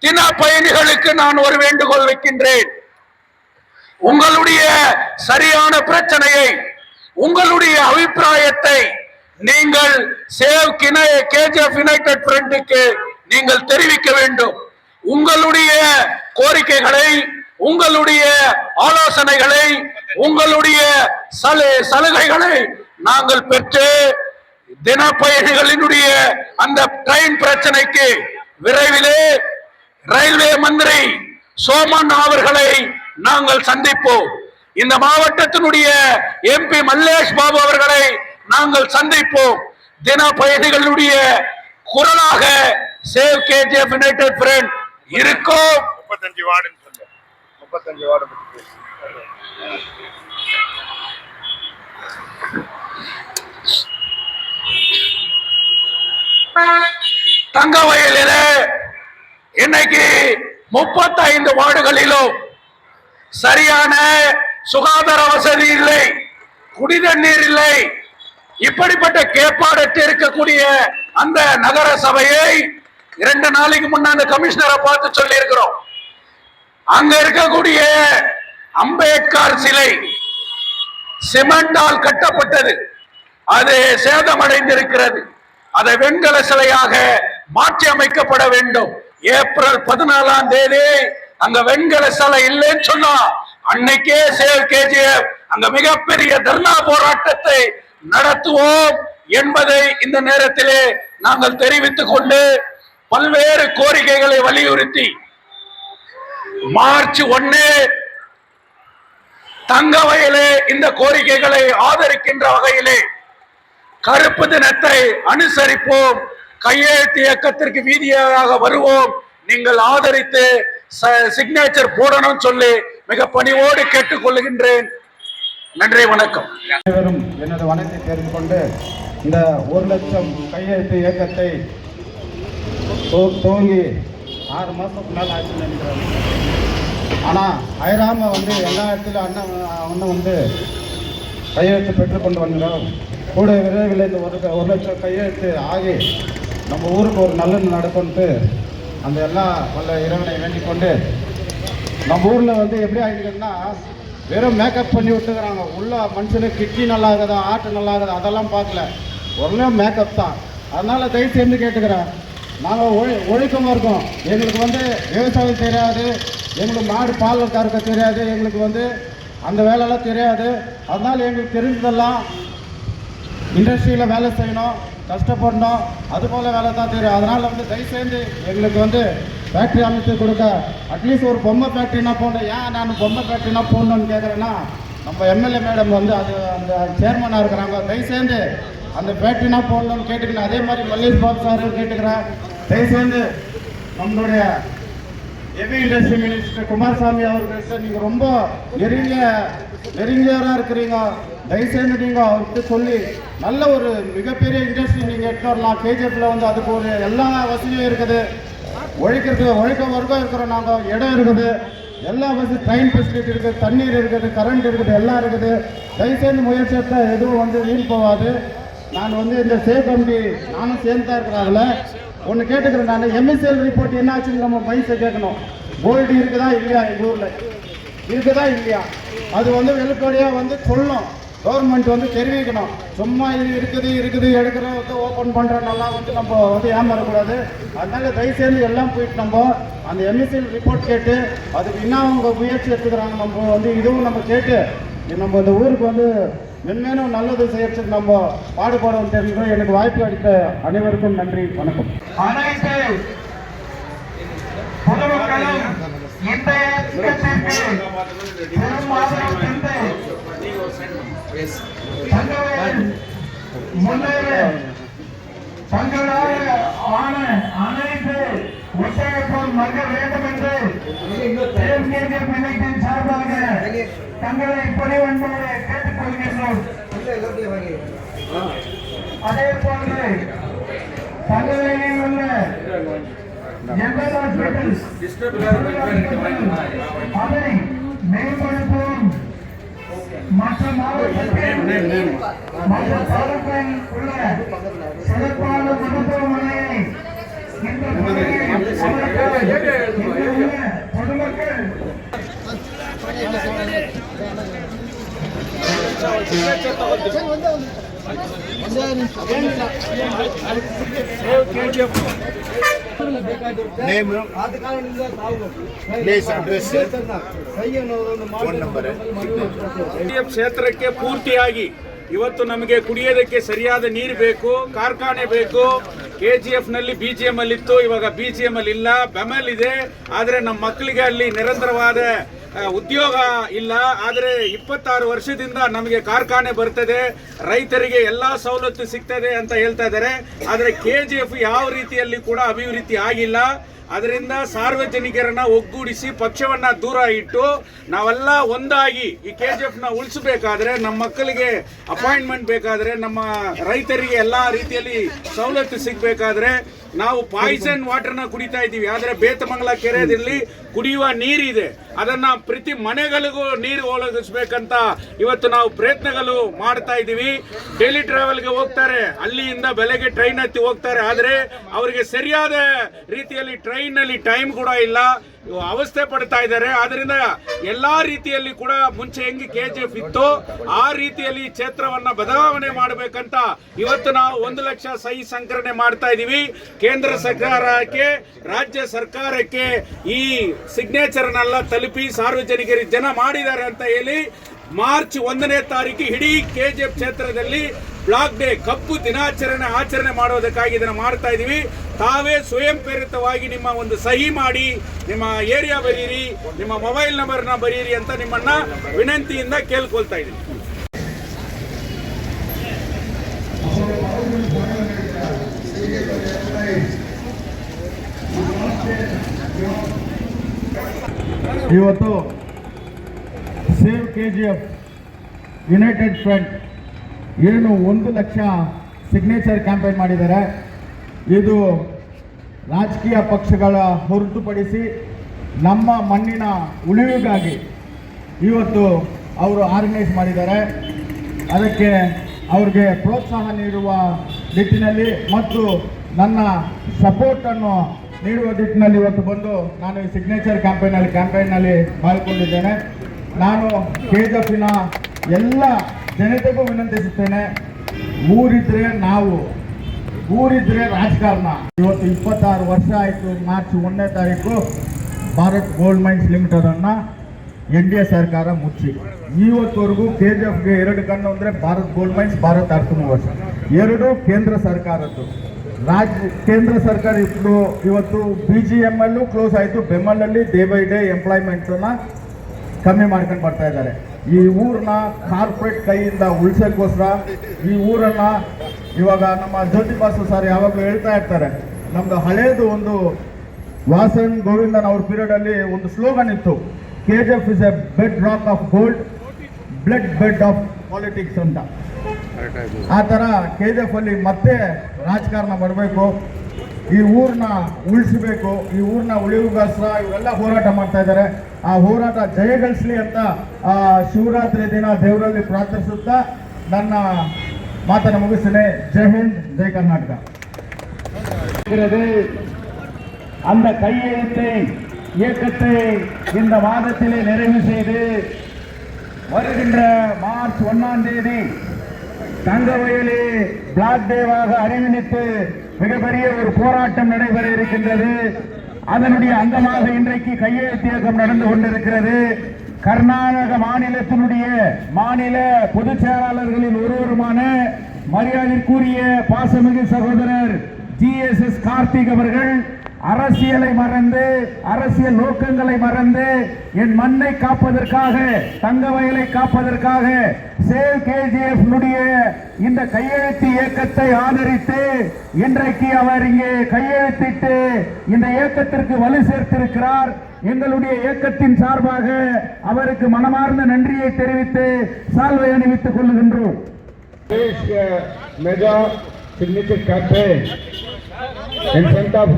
தின பயணிகளுக்கு நான் ஒரு வேண்டுகோள் வைக்கின்றேன். உங்களுடைய சரியான பிரச்சனையை, உங்களுடைய அபிப்பிராயத்தை நீங்கள் சேவ் கேஜிஎஃப் யுனைடெட் ஃப்ரண்ட்டுக்கு நீங்கள் தெரிவிக்க வேண்டும். உங்களுடைய கோரிக்கைகளை, உங்களுடைய ஆலோசனைகளை, உங்களுடைய சலுகைகளை நாங்கள் பெற்று தினப்பயணிகளினுடைய அந்த ட்ரெயின் பிரச்சனைக்கு விரைவிலே ரயில்வே மந்திரி சோமன் அவர்களை நாங்கள் சந்திப்போம். இந்த மாவட்டத்தினுடைய எம்பி மல்லேஷ் பாபு அவர்களை நாங்கள் சந்திப்போம். தினப்பயணிகளுடைய குரலாக சேவ் கேஜிஎஃப் யுனைடெட் ஃப்ரண்ட் இருக்கும். 35 வார்டுன்னு சொல்லு, 35 வார்டு தங்கவயலிலே இன்னைக்கு 35 வார்டுகளிலும் சரியான சுகாதார வசதி இல்லை, குடிதண்ணீர் இல்லை. இப்படிப்பட்ட கேட்பாடற்று இருக்கக்கூடிய அந்த நகர சபையை 2 நாளைக்கு முன்னாடி கமிஷனரை பார்த்து சொல்லி இருக்கிறோம். அங்க இருக்கக்கூடிய அம்பேத்கர் சிலை சிமெண்டால் கட்டப்பட்டது, அது சேதமடைந்திருக்கிறது. அதை வெண்கல சிலையாக மாற்றி அமைக்கப்பட வேண்டும். ஏப்ரல் 14ஆம் தேதி அங்க வெண்கல சிலை இல்லைன்னு சொன்னா அன்னைக்கே சேவ் கேஜிஎஃப் அங்க மிகப்பெரிய தர்ணா போராட்டத்தை நடத்துவோம் என்பதை இந்த நேரத்திலே நாங்கள் தெரிவித்துக் கொண்டு பல்வேறு கோரிக்கைகளை வலியுறுத்தி மார்ச் 1 தங்கவயலே இந்த கோரிக்கைகளை ஆதரிக்கின்ற வகையிலே கருப்பு தினத்தை அனுசரிப்போம். கையெழுத்து இயக்கத்திற்கு வீதியாக வருவோம். நீங்கள் ஆதரித்து சிக்னேச்சர் போடணும் சொல்லி மிக பணிவோடு கேட்டுக்கொள்கின்றேன். நன்றி, வணக்கம். எனது வணக்கத்தை தெரிந்து கொண்டு இந்த 1 லட்சம் கையெழுத்து இயக்கத்தை துவங்கி 6 மாதத்துக்கு மேலே ஆச்சுன்னு நினைக்கிறாங்க. ஆனால் அயராமல் வந்து எல்லா இடத்துலையும் அண்ணன் வந்து கையெழுத்து பெற்றுக்கொண்டு வந்தோம். கூட விரைவில் இந்த 1 லட்சம் கையெழுத்து ஆகி நம்ம ஊருக்கு ஒரு நல்லது நடக்கும்ட்டு அந்த எல்லா வல்ல இறைவனை வேண்டிக் கொண்டு, நம்ம ஊரில் வந்து எப்படி ஆகிடுதுன்னா வெறும் மேக்கப் பண்ணி விட்டுக்கிறாங்க. உள்ள மனுஷனுக்கு கிட்னி நல்லா இருக்குதா, ஆட்டு நல்லா இருக்குதா அதெல்லாம் பார்க்கல, ஒரே மேக்கப் தான். அதனால் தயவு செஞ்சு கேட்டுக்கிறேன், நாங்கள் ஒழுக்கமாக இருக்கோம். எங்களுக்கு வந்து விவசாயம் தெரியாது, எங்களுக்கு மாடு பால் கறக்க தெரியாது, எங்களுக்கு வந்து அந்த வேலையெல்லாம் தெரியாது. அதனால் எங்களுக்கு தெரிஞ்சதெல்லாம் இண்டஸ்ட்ரியில் வேலை செய்யணும், கஷ்டப்படணும், அதுபோல் வேலை தான் தெரியும். அதனால் வந்து தயவுசெய்து எங்களுக்கு வந்து ஃபேக்ட்ரி அமைத்து கொடுக்க, அட்லீஸ்ட் ஒரு பொம்மை ஃபேக்ட்ரினா போகணும். ஏன் நான் பொம்மை ஃபேக்ட்ரினா போகணுன்னு கேட்குறேன்னா, நம்ம எம்எல்ஏ மேடம் வந்து அது அந்த சேர்மனாக இருக்கிறாங்க. தயவுசெய்து அந்த ஃபேக்ட்ரினா போடணும்னு கேட்டுக்கிறேன். அதே மாதிரி மல்லேஷ் பாபு சார் கேட்டுக்கிறேன், தயவுசெய்து நம்மளுடைய ஹெவி இண்டஸ்ட்ரி மினிஸ்டர் குமாரசாமி அவர்கிட்ட நீங்கள் ரொம்ப நெருங்கியவராக இருக்கிறீங்க. தயவுசெய்து நீங்கள் அவர்கிட்ட சொல்லி நல்ல ஒரு மிகப்பெரிய இண்டஸ்ட்ரி நீங்கள் எடுத்து வரலாம். கேஜிஎஃப்ல வந்து அதுக்கு ஒரு எல்லா வசதியும் இருக்குது, ஒழிக்க வர்க்கம் இருக்கிறோம், நாங்கள் இடம் இருக்குது, எல்லா வசதி, ட்ரெயின் ஃபெசிலிட்டி இருக்குது, தண்ணீர் இருக்குது, கரண்ட் இருக்குது, எல்லாம் இருக்குது. தயவுசெய்து முயற்சி எடுத்தால் எதுவும் வந்து வீண் போகாது. நான் வந்து இந்த சேவ் கமிட்டி நானும் சேர்ந்தா இருக்கிறாங்கள ஒன்று கேட்டுக்கிறேன். நான் எம்எஸ்எல் ரிப்போர்ட் என்ன ஆச்சுன்னு நம்ம பைசா கேட்கணும். கோல்டு இருக்குதா இல்லையா, எங்கள் ஊரில் இருக்குதா இல்லையா, அது வந்து வெளிப்படையாக வந்து சொல்லணும். கவர்மெண்ட் வந்து தெரிவிக்கணும். சும்மா இது இருக்குது எடுக்கிறோம் வந்து ஓப்பன் பண்ணுறோன்னெல்லாம் வந்து நம்ம வந்து ஏமாறக்கூடாது. அதனால தயவுசெய்து எல்லாம் போயிட்டு நம்ம அந்த எம்எஸ்எல் ரிப்போர்ட் கேட்டு அதுக்கு என்ன அவங்க முயற்சி எடுத்துக்கிறாங்க நம்ம வந்து இதுவும் நம்ம கேட்டு நம்ம இந்த ஊருக்கு வந்து மென்மேலும் நல்லது செய்யறதுக்கு நம்ம பாடுபாடும் தெரிஞ்சுக்கிறோம். எனக்கு வாய்ப்பு அளித்த அனைவருக்கும் நன்றி, வணக்கம். அனைத்து பொதுமக்களும் இன்றைய திட்டத்திற்கு பெரும் ஆதரவு தந்து தங்கவேல் முன்னேற தங்களாக ஆன அனைத்து ஒத்துழைப்பும் மல்க வேண்டும் என்று இணையத்தின் சார்பாக தங்களை பணிவன்போடு கேட்டுக்கொள்கின்றோம். அதே போன்று தங்கவேலில் உள்ள ஜெனரல் ஹாஸ்பிட்டல் அதை மேம்படுத்தவும் மற்ற மாவட்டத்தில் மற்ற தாலுக்காவில் உள்ள சிறப்பான மருத்துவமனையை இந்த பொதுமக்கள் Name, place, address, phone number. ಕ್ಷೇತ್ರಕ್ಕೆ ಪೂರ್ತಿಯಾಗಿ ಇವತ್ತು ನಮಗೆ ಕುಡಿಯೋದಕ್ಕೆ ಸರಿಯಾದ ನೀರು ಬೇಕು, ಕಾರ್ಖಾನೆ ಬೇಕು. KGF ನಲ್ಲಿ BGM ಅಲ್ಲಿ ಇತ್ತು, ಇವಾಗ BGM ಅಲ್ಲಿ ಇಲ್ಲ, ಬೆಮೆಲ್ ಇದೆ. ಆದರೆ ನಮ್ಮ ಮಕ್ಕಳಿಗೆ ಅಲ್ಲಿ ನಿರಂತರವಾದ ಉದ್ಯೋಗ ಇಲ್ಲ. ಆದರೆ 26 ವರ್ಷದಿಂದ ನಮಗೆ ಕಾರ್ಖಾನೆ ಬರ್ತದೆ, ರೈತರಿಗೆ ಎಲ್ಲಾ ಸವಲತ್ತು ಸಿಗ್ತದೆ ಅಂತ ಹೇಳ್ತಾ ಇದ್ದಾರೆ. ಆದರೆ KGF ಯಾವ ರೀತಿಯಲ್ಲಿ ಕೂಡ ಅಭಿವೃದ್ಧಿ ಆಗಿಲ್ಲ. ಅದರಿಂದ ಸಾರ್ವಜನಿಕರನ್ನ ಒಗ್ಗೂಡಿಸಿ ಪಕ್ಷವನ್ನ ದೂರ ಇಟ್ಟು ನಾವೆಲ್ಲ ಒಂದಾಗಿ ಈ KGF ನ ಉಳಿಸಬೇಕಾದ್ರೆ, ನಮ್ಮ ಮಕ್ಕಳಿಗೆ ಅಪಾಯಿಂಟ್ಮೆಂಟ್ ಬೇಕಾದ್ರೆ, ನಮ್ಮ ರೈತರಿಗೆ ಎಲ್ಲಾ ರೀತಿಯಲ್ಲಿ ಸವಲತ್ತು ಸಿಗಬೇಕಾದ್ರೆ ನಾವು ಪಾಯ್ಸನ್ ವಾಟರ್ನ ಕುಡಿತಾ ಇದ್ದೀವಿ. ಆದರೆ ಬೇತಮಂಗಲ ಕೆರೆಯಲ್ಲಿ ಕುಡಿಯುವ ನೀರಿದೆ, ಅದನ್ನ ಪ್ರತಿ ಮನೆಗಳಿಗೂ ನೀರು ಒದಗಿಸಬೇಕಂತ ಇವತ್ತು ನಾವು ಪ್ರಯತ್ನಗಳು ಮಾಡ್ತಾ ಇದ್ದೀವಿ. ಡೈಲಿ ಟ್ರಾವೆಲ್ಗೆ ಹೋಗ್ತಾರೆ, ಅಲ್ಲಿಂದ ಬೆಳಗ್ಗೆ ಟ್ರೈನ್ ಹತ್ತಿ ಹೋಗ್ತಾರೆ. ಆದರೆ ಅವರಿಗೆ ಸರಿಯಾದ ರೀತಿಯಲ್ಲಿ ಟ್ರೈನ್ ನಲ್ಲಿ ಟೈಮ್ ಕೂಡ ಇಲ್ಲ, ಅವಸ್ಥೆ ಪಡ್ತಾ ಇದ್ದಾರೆ. ಆದ್ರಿಂದ ಎಲ್ಲಾ ರೀತಿಯಲ್ಲಿ ಕೂಡ ಮುಂಚೆ ಹೆಂಗೆ KGF ಇತ್ತು ಆ ರೀತಿಯಲ್ಲಿ ಕ್ಷೇತ್ರವನ್ನ ಬದಲಾವಣೆ ಮಾಡಬೇಕಂತ ಇವತ್ತು ನಾವು 1 ಲಕ್ಷ ಸಹಿ ಸಂಗ್ರಹಣೆ ಮಾಡ್ತಾ ಇದೀವಿ. ಕೇಂದ್ರ ಸರ್ಕಾರಕ್ಕೆ, ರಾಜ್ಯ ಸರ್ಕಾರಕ್ಕೆ ಈ ಸಿಗ್ನೇಚರ್ ನೆಲ್ಲ ತಲುಪಿ ಸಾರ್ವಜನಿಕರಿಗೆ ಜನ ಮಾಡಿದ್ದಾರೆ ಅಂತ ಹೇಳಿ ಮಾರ್ಚ್ 1ನೇ ತಾರೀಕು ಇಡೀ KGF ಕ್ಷೇತ್ರದಲ್ಲಿ ಬ್ಲಾಕ್ ಡೇ, ಕಪ್ಪು ದಿನಾಚರಣೆ ಆಚರಣೆ ಮಾಡೋದಕ್ಕಾಗಿ ಇದನ್ನು ಮಾಡ್ತಾ ಇದೀವಿ. ತಾವೇ ಸ್ವಯಂ ಪ್ರೇರಿತವಾಗಿ ನಿಮ್ಮ ಒಂದು ಸಹಿ ಮಾಡಿ ನಿಮ್ಮ ಏರಿಯಾ ಬರೀರಿ, ನಿಮ್ಮ ಮೊಬೈಲ್ ನಂಬರ್ನ ಬರೀರಿ ಅಂತ ನಿಮ್ಮನ್ನ ವಿನಂತಿಯಿಂದ ಕೇಳ್ಕೊಳ್ತಾ ಇದೀವಿ. ಇವತ್ತು ಸೇವ್ KGF ಯುನೈಟೆಡ್ ಫ್ರಂಟ್ ಏನು 1 ಲಕ್ಷ ಸಿಗ್ನೇಚರ್ ಕ್ಯಾಂಪೇನ್ ಮಾಡಿದ್ದಾರೆ. ಇದು ರಾಜಕೀಯ ಪಕ್ಷಗಳ ಹೊರತುಪಡಿಸಿ ನಮ್ಮ ಮಣ್ಣಿನ ಉಳಿವಿಗಾಗಿ ಇವತ್ತು ಅವರು ಆರ್ಗನೈಸ್ ಮಾಡಿದ್ದಾರೆ. ಅದಕ್ಕೆ ಅವ್ರಿಗೆ ಪ್ರೋತ್ಸಾಹ ನೀಡುವ ನಿಟ್ಟಿನಲ್ಲಿ ಮತ್ತು ನನ್ನ ಸಪೋರ್ಟನ್ನು ನೀಡುವ ನಿಟ್ಟಿನಲ್ಲಿ ಇವತ್ತು ಬಂದು ನಾನು ಈ ಸಿಗ್ನೇಚರ್ ಕ್ಯಾಂಪೇನ್ನಲ್ಲಿ ಪಾಲ್ಗೊಂಡಿದ್ದೇನೆ. ನಾನು KJFನ ಎಲ್ಲ ಜನತೆಗೂ ವಿನಂತಿಸುತ್ತೇನೆ, ಊರಿದ್ರೆ ನಾವು, ಊರಿದ್ರೆ ರಾಜಕಾರಣ. ಇವತ್ತು 26 ವರ್ಷ ಆಯಿತು. ಮಾರ್ಚ್ 1ನೇ ತಾರೀಕು ಭಾರತ್ ಗೋಲ್ಡ್ ಮೈನ್ಸ್ ಲಿಮಿಟೆಡನ್ನು NDA ಸರ್ಕಾರ ಮುಚ್ಚಿ ಇವತ್ತವರೆಗೂ KJFಗೆ 2 ಕಣ್ಣು ಅಂದರೆ Bharat gold mains, Bharat earth movers, 2 ಕೇಂದ್ರ ಸರ್ಕಾರದ್ದು. ಕೇಂದ್ರ ಸರ್ಕಾರ ಇವತ್ತು BGML ಕ್ಲೋಸ್ ಆಯಿತು. ಬೆಮ್ಮಲಲ್ಲಿ ಡೇ ಬೈ ಡೇ ಎಂಪ್ಲಾಯ್ಮೆಂಟ್ಸನ್ನು ಕಮ್ಮಿ ಮಾಡ್ಕೊಂಡು ಬರ್ತಾ ಇದ್ದಾರೆ. ಈ ಊರನ್ನ ಕಾರ್ಪೊರೇಟ್ ಕೈಯಿಂದ ಉಳಿಸೋಕ್ಕೋಸ್ಕರ ಈ ಊರನ್ನು ಇವಾಗ ನಮ್ಮ ಜ್ಯೋತಿ ಬಾಸು ಸರ್ ಯಾವಾಗಲೂ ಹೇಳ್ತಾ ಇರ್ತಾರೆ, ನಮ್ಮದು ಹಳೇದು ಒಂದು ವಾಸನ್ ಗೋವಿಂದನ್ ಅವ್ರ ಪೀರಿಯಡಲ್ಲಿ ಒಂದು ಸ್ಲೋಗನ್ ಇತ್ತು, KJF is A bed rock of gold, blood bed of politics ಅಂತ. ಆ ಥರ KJF ಅಲ್ಲಿ ಮತ್ತೆ ರಾಜಕಾರಣ ಬರಬೇಕು, ಈ ಊರನ್ನ ಉಳಿಸಬೇಕು, ಈ ಊರನ್ನ ಉಳಿವುಗೋಸ್ಕರ ಇವರೆಲ್ಲ ಹೋರಾಟ ಮಾಡ್ತಾ ಇದ್ದಾರೆ. ಆ ಹೋರಾಟ ಜಯಗಳಿಸಲಿ ಅಂತ ಶಿವರಾತ್ರಿ ದಿನ ದೇವರಲ್ಲಿ ಪ್ರಾರ್ಥಿಸುತ್ತಾ ನನ್ನ ಮಾತನ್ನು ಮುಗಿಸ್ತೇನೆ. ಜೈ ಹಿಂದ್, ಜೈ ಕರ್ನಾಟಕ. அந்த கையெழுத்தை இயக்கத்தை இந்த மாதத்திலே நிறைவு செய்து வருகின்ற மார்ச் 1ஆம் தேதி தங்கவயலே பிளாக் டேவாக அறிவித்து மிகப்பெரிய ஒரு போராட்டம் நடைபெற இருக்கின்றது. அதனுடைய அங்கமாக இன்றைக்கு கையெழுத்து இயக்கம் நடந்து கொண்டிருக்கிறது. கர்நாடக மாநிலத்தினுடைய மாநில பொதுச் செயலாளர்களில் ஒருவருமான மரியாதைக்குரிய பாசமிகு சகோதரர் GSS கார்த்திக் அவர்கள் அரசியலை மறந்து, அரசியல் நோக்கங்களை மறந்து, என் மண்ணை காப்பதற்காக, தங்க வயலை காப்பதற்காக சேவ் KJF இந்த கையெழுத்து இயக்கத்தை ஆதரித்து இன்றைக்கு அவர் இங்கே கையெழுத்திட்டு இந்த இயக்கத்திற்கு வலு சேர்த்திருக்கிறார். எங்களுடைய இயக்கத்தின் சார்பாக அவருக்கு மனமார்ந்த நன்றியை தெரிவித்து சால்வை அணிவித்துக் கொள்ளுகின்றோம். Mega signature campaign in front of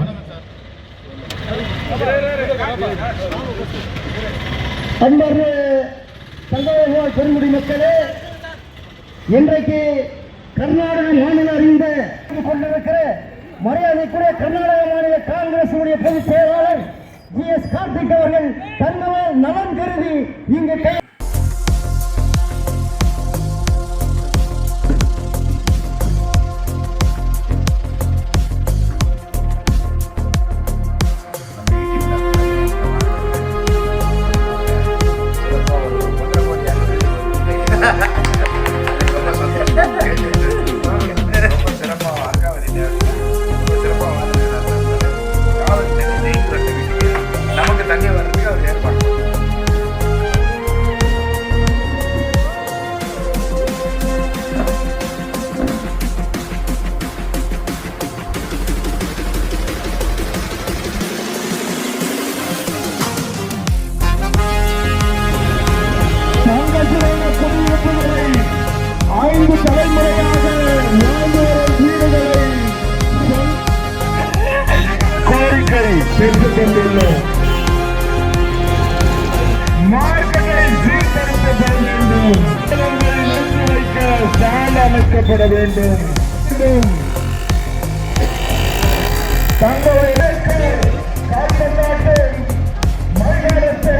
அன்பர்களே, தங்கவேல் பெருங்குடி மக்களே, இன்றைக்கு கர்நாடக மாநில அறிந்த கொண்டிருக்கிற மரியாதைக்குரிய கர்நாடக மாநில காங்கிரஸ் பொதுச் செயலாளர் GS கார்த்திக் அவர்கள் தங்கள் நலன் கருதி இங்கு நமக்கு தண்ணி வர்றதுக்கு அவர் ஏற்பாடு. ஐந்து தலைமுறையாக கோரிக்கை சென்று கொண்டுள்ளோம். மார்க்கெட்டை சீர்திருத்த வேண்டும். நிறுத்தி வைக்க ஸ்டாண்ட் அமைக்கப்பட வேண்டும். தங்களை கால்பந்தாட்டு மைதானத்தை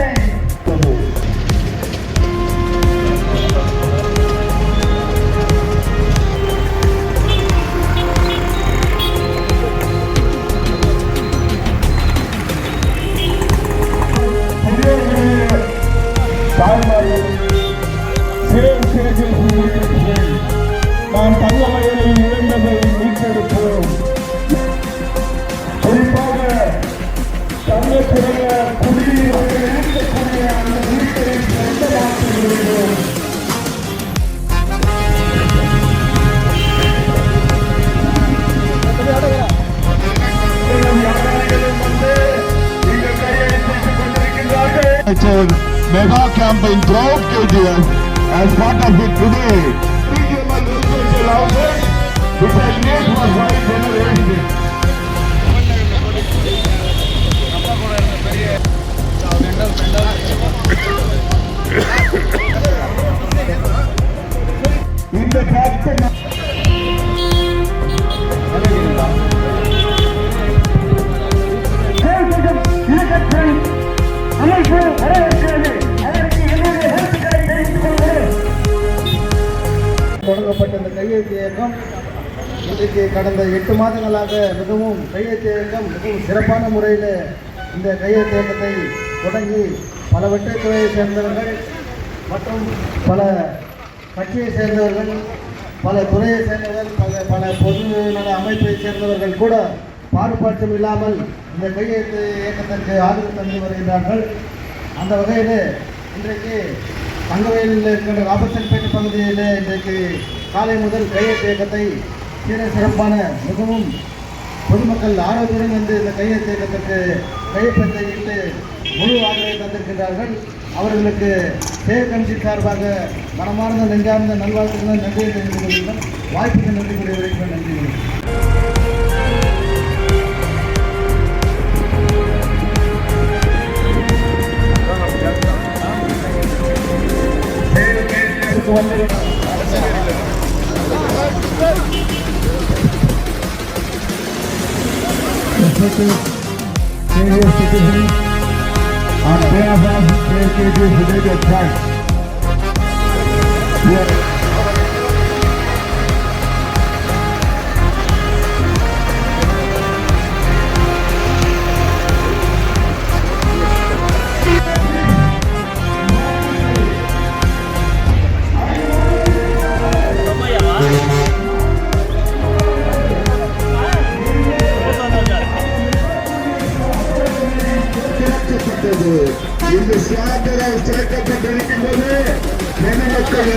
நாம் தங்க வயலில் இழந்ததை மீட்டெடுப்போம். குறிப்பாக தங்கத்துடைய குடிநீரை இருக்கக்கூடிய அந்த நீரை சொந்தமாக்கி விடுகிறோம். Mega campaign throughout KJF as part of it today. It's a great for white generation. இந்த கேப்டன் அமைப்பு வரவேற்கிறது. அதற்கு என்னுடைய வாழ்த்துக்களை தெரிவித்துக் கொள்கிறேன். தொடங்கப்பட்ட இந்த கையெழுத்து இயக்கம் இன்றைக்கு கடந்த 8 மாதங்களாக மிகவும் கையெழுத்து இயக்கம் மிகவும் சிறப்பான முறையில் இந்த கையெழுத்து இயக்கத்தை தொடங்கி பல வெற்றித்துறையை சேர்ந்தவர்கள் மற்றும் பல கட்சியை சேர்ந்தவர்கள் பல துறையை சேர்ந்தவர்கள் பல பொது நல அமைப்பை சேர்ந்தவர்கள் கூட பாகுபாட்டம் இல்லாமல் இந்த கையெழுத்து இயக்கத்திற்கு ஆதரவு தந்து வருகிறார்கள். அந்த வகையில் இன்றைக்கு தங்கவயலில் இருக்கின்ற ராபர்ட்சன்பேட்டை பகுதியில் இன்றைக்கு காலை முதல் கையெழுத்து இயக்கத்தை சிறப்பான மிகவும் பொதுமக்கள் ஆரோக்கியம் வந்து இந்த கையெழுத்து இயக்கத்திற்கு கையெழுத்தை இட்டு முழு ஆதரவை தந்திருக்கின்றார்கள். அவர்களுக்கு செயல் கமிட்டி சார்பாக மனமார்ந்த நெஞ்சார்ந்த நல்வாழ்த்துக்களை நன்றியை தெரிவித்துக் கொள்கிறோம். வாய்ப்புக்கு நன்றி கூறிய நன்றி. On behalf of KKG United Front, இந்த சுவாதர ஸ்ட்ரைக்கப்பட்டிருக்கின்றது. பொதுமக்கள்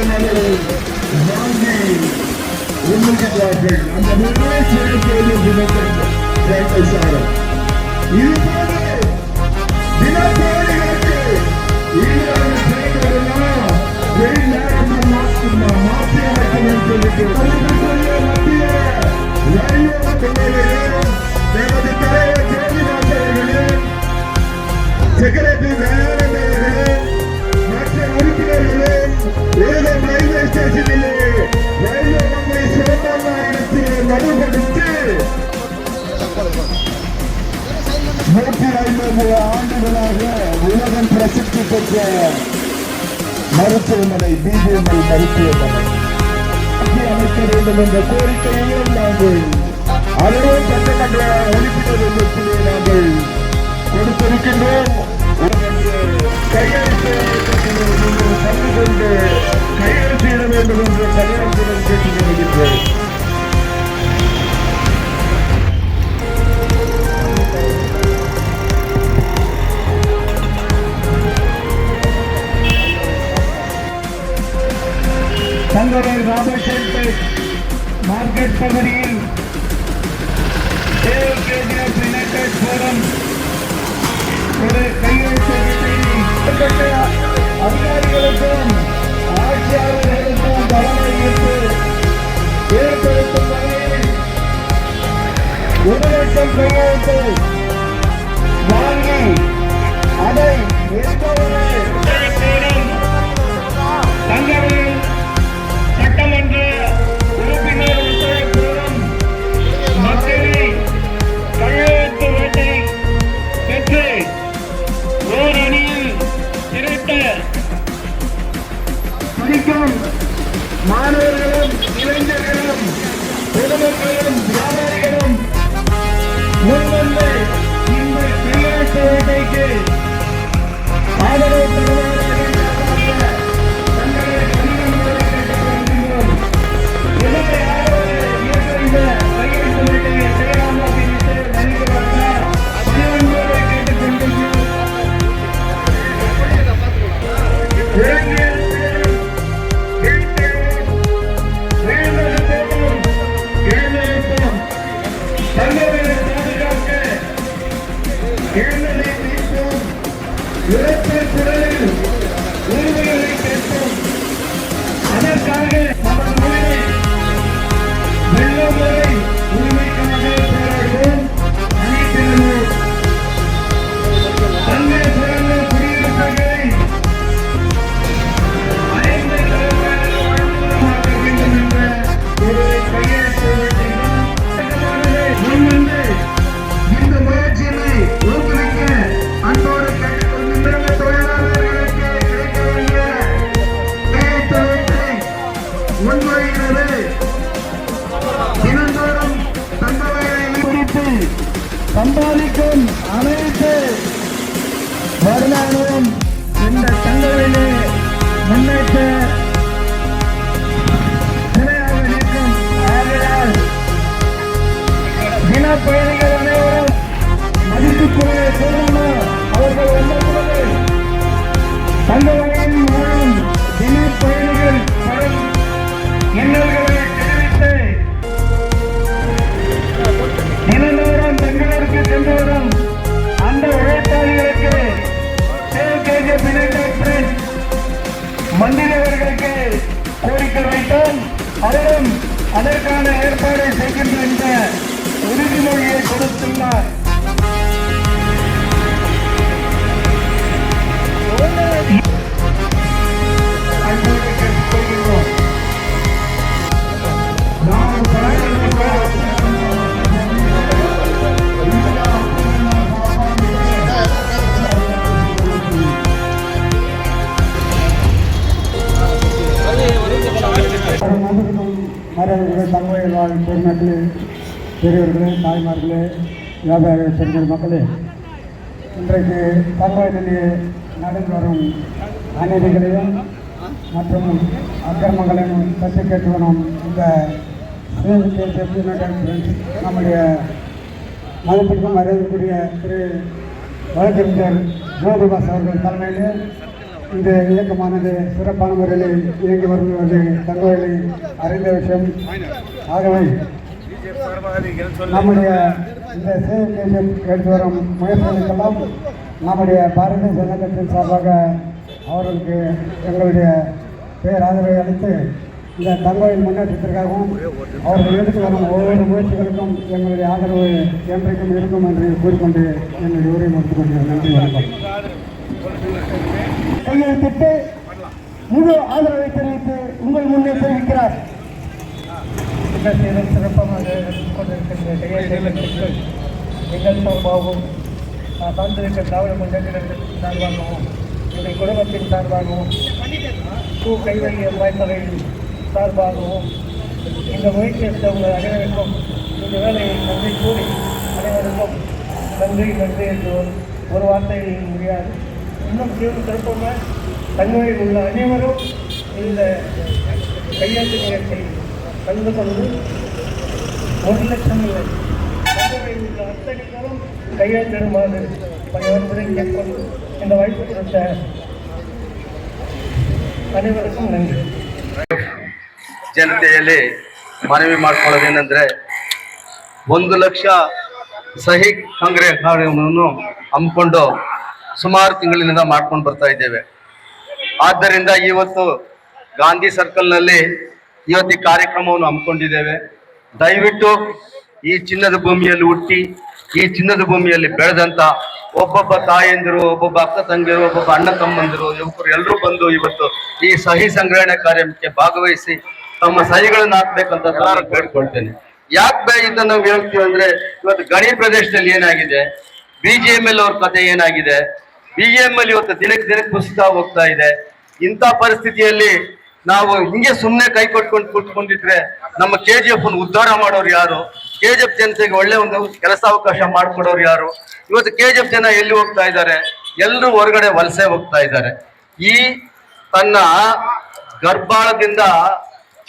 வாங்கி உண்மைக்கிறார்கள். அந்த முறை செயற்கை சாரம் இதுபோது தினப்போலிகளுக்கு ஈடான செயல்களெல்லாம் வெளிநேரம் மாற்றி அமைக்க வேண்டும். மத்திய வழியோட்டங்களிலும் நமது தலைவர் ஜோதிநாதர்களே, செக்ரட்டரி தயானந்தர்களே, மற்ற உறுப்பினர்களே, ஏலம் ரயில்வே ஸ்டேஷனிலே ரயில்வே மங்கை சிவபாமா இடத்தில் நடுபடுத்து 150 ஆண்டுகளாக உலகம் பிரசித்தி பெற்ற மருத்துவமனை பிஜிஎம்எல் மருத்துவமனை அமைக்க வேண்டும் என்ற கோரிக்கையையும் நாங்கள் அலுவலக சட்டமன்ற உறுப்பினர்களுக்கு நாங்கள் கொடுத்திருக்கின்றோம். கையெழுத்து பங்கு கொண்டு கையெழுத்திட வேண்டும் என்று பணியாளர்களுடன் கேட்டுக் கொள்கின்றோம். தங்களுடைய ராபர்ட்சன்பேட் மார்க்கெட் பகுதியில் யுனைடெட் ஃபோரம் ஒரு கையெழுத்து அதிகாரிகளுக்கும் ஆட்சியாளர்களுக்கும் கவனம் ஈர்ப்பு ஏற்படுத்தும் வகையில் 1 லட்சம் கையெழுத்து வாங்கி அதை தங்களுடைய சட்டமன்ற உறுப்பினர் ஒத்துழைப்புடன் மக்களை கையெழுத்து வேட்டை பெற்று ஓர் அணியில் திரட்ட படிக்கும் மாணவர்களும் இளைஞர்களும் பொதுமக்களும் வியாபாரிகளும் முன்வந்து இந்த கையெழுத்து வேட்டைக்கு ஆதரவு தருவார்கள் தங்களை கடிதங்களை கேட்டுக்கொள்கின்றோம். இதனை ஆதரவு இந்த கையெழுத்து வேட்டையை செய்யலாம் அப்படின்னு நினைக்கிறார்கள். பணிவன்போடு கேட்டுக்கொண்டிருக்கிறோம். அதற்காக நமது மொழியை இளமுறை உரிமைக்காக போராடுவோம். அனைத்தினரும் தந்தை பிறந்த குடியிருப்புகளை 5 தலைமுறைகள் வாழ்முதலாக வேண்டும் என்ற ஒரு கையெழுத்து முன்வந்து இந்த முயற்சியை ஊக்குவிக்க அன்போடு கேட்டுக்கொள்கின்ற தொழிலாளர்களுக்கு கிடைக்க வேண்டிய கையெழுத்தை முன்வைகிறது. தினந்தோறும் தங்கவயலை குறித்து சம்பாதிக்கும் அனைத்து வருமானமும் இந்த தங்கவயலை முன்னேற்ற துணையாக நிற்கும். ஆகையால் தின பயணிகள் அனைவரும் மதிப்புக்குரிய சொல்லணும். அவர்கள் வந்தபோது தங்கவயலின் மூலம் தின பயணிகள் படும் இன்னல்களை தெரிவித்து தினந்தோறும் பெங்களூருக்கு சென்று வரும் அந்த உழைப்பாளிகளுக்கு மந்திரி அவர்களுக்கு கோரிக்கை வைத்தோம். அவரும் அதற்கான ஏற்பாடை செய்கின்ற என்ற உறுதிமொழியை கொடுத்துள்ளார். அன்போடு கேட்டுக்கொள்கிறோம். மறைவர்கள் தங்கவயல் வாழும் பொதுமக்களே, பெரியவர்களே, தாய்மார்களே, வியாபார பெண்கள் மக்களே, இன்றைக்கு தங்கவயலிலே நடந்து வரும் அநீதிகளையும் மற்றும் அக்கிரமங்களையும் தட்டி கேட்டு வரும் இந்த நம்முடைய மதத்திற்கும் அறிவிக்கூடிய திரு வழக்கறிஞர் ஜோதிபாஸ் அவர்கள் தலைமையிலே இந்த இயக்கமானது சிறப்பான முறையில் இயங்கி வருவது தங்கவயலை அறிந்த விஷயம். ஆகவே நம்முடைய இந்த சேவை எடுத்து வரும் முயற்சிகளுக்கெல்லாம் நம்முடைய பாரதிய ஜனதா கட்சியின் சார்பாக அவர்களுக்கு எங்களுடைய பேராதரவை அளித்து இந்த தங்கவயல் முன்னேற்றத்திற்காகவும் அவர்கள் எடுத்து வரும் ஒவ்வொரு முயற்சிகளுக்கும் எங்களுடைய ஆதரவு என்றைக்கும் இருக்கும் என்று கூறிக்கொண்டு என்னுடைய உரையை முடித்துக் கொள்கிறேன். நன்றி, வணக்கம். கையெழுத்திட்டு முழு ஆதரவை தெரிவித்து உங்கள் முன்னே தெரிவிக்கிறார். சிறப்பாக கொண்டிருக்கின்ற கையெழுத்துக்கள் எங்கள் சார்பாகவும் சார்ந்திருக்கிற திராவிட முன்னேற்ற சார்பாகவும் எங்கள் குடும்பத்தின் சார்பாகவும் கைவழிய வாய்ப்புகளின் சார்பாகவும் இந்த முயற்சி எடுத்த உங்கள் அனைவருக்கும் இந்த வேலையை நன்றி கூறி அனைவருக்கும் நன்றி நன்றி என்று ஒரு வார்த்தையில் முடியாது. இன்னும் சிறப்பாக தங்கவயலில் உள்ள அனைவரும் இந்த கையெழுத்து நிகழ்ச்சியை கலந்து கொண்டு 1 லட்சம் இல்லை தங்கவயலில் உள்ள அத்தனைக்கும் கையெழுத்திடுமாறு பணியாற்றுவதை கேட்கொண்டு இந்த வாய்ப்பு கொடுத்த ಅನೇವರಿಗೂ ನನ್ರಿ. ಜನತೆಯಲ್ಲಿ ಮನವಿ ಮಾಡ್ಕೊಳ್ಳೋದೇನೆಂದ್ರೆ 1 ಲಕ್ಷ ಸಹಿ ಸಂಗ್ರಹ ಕಾರ್ಯವನ್ನು ಹಮ್ಮಿಕೊಂಡು ಸುಮಾರು ತಿಂಗಳಿನಿಂದ ಮಾಡ್ಕೊಂಡು ಬರ್ತಾ ಇದ್ದೇವೆ. ಆದ್ದರಿಂದ ಇವತ್ತು ಗಾಂಧಿ ಸರ್ಕಲ್ನಲ್ಲಿ ಇವತ್ತು ಈ ಕಾರ್ಯಕ್ರಮವನ್ನು ಹಮ್ಮಿಕೊಂಡಿದ್ದೇವೆ. ದಯವಿಟ್ಟು ಈ ಚಿನ್ನದ ಭೂಮಿಯಲ್ಲಿ ಹುಟ್ಟಿ ಈ ಚಿನ್ನದ ಭೂಮಿಯಲ್ಲಿ ಬೆಳೆದಂತ ಒಬ್ಬೊಬ್ಬ ತಾಯಂದಿರು, ಒಬ್ಬೊಬ್ಬ ಅಕ್ಕ ತಂಗಿರು, ಒಬ್ಬೊಬ್ಬ ಅಣ್ಣ ತಮ್ಮಂದಿರು, ಯುವಕರು ಎಲ್ಲರೂ ಬಂದು ಇವತ್ತು ಈ ಸಹಿ ಸಂಗ್ರಹಣೆ ಕಾರ್ಯಕ್ಕೆ ಭಾಗವಹಿಸಿ ತಮ್ಮ ಸಹಿಗಳನ್ನು ಹಾಕ್ಬೇಕಂತ ನಾನು ಬೇಡ್ಕೊಳ್ತೇನೆ. ಯಾಕೆ ಇದನ್ನ ನಾವು ಹೇಳ್ತೀವಿ ಅಂದ್ರೆ, ಇವತ್ತು ಗಣಿ ಪ್ರದೇಶದಲ್ಲಿ ಏನಾಗಿದೆ, BGML ಅವ್ರ ಕಥೆ ಏನಾಗಿದೆ, BGML ಇವತ್ತು ದಿನಕ್ಕೆ ಕುಸಿತಾ ಹೋಗ್ತಾ ಇದೆ. ಇಂಥ ಪರಿಸ್ಥಿತಿಯಲ್ಲಿ ನಾವು ಹಿಂಗೆ ಸುಮ್ಮನೆ ಕೈ ಕೊಟ್ಕೊಂಡು ಕೂತ್ಕೊಂಡಿದ್ರೆ ನಮ್ಮ KGF ಉದ್ಧಾರ ಮಾಡೋರು ಯಾರು? KGF ಜನತೆಗೆ ಒಳ್ಳೆ ಒಂದು ಕೆಲಸ ಅವಕಾಶ ಮಾಡ್ಕೊಡೋರು ಯಾರು? ಇವತ್ತು KGF ಜನ ಎಲ್ಲಿ ಹೋಗ್ತಾ ಇದ್ದಾರೆ? ಎಲ್ಲರೂ ಹೊರಗಡೆ ವಲಸೆ ಹೋಗ್ತಾ ಇದ್ದಾರೆ. ಈ ತನ್ನ ಗರ್ಭಾಳದಿಂದ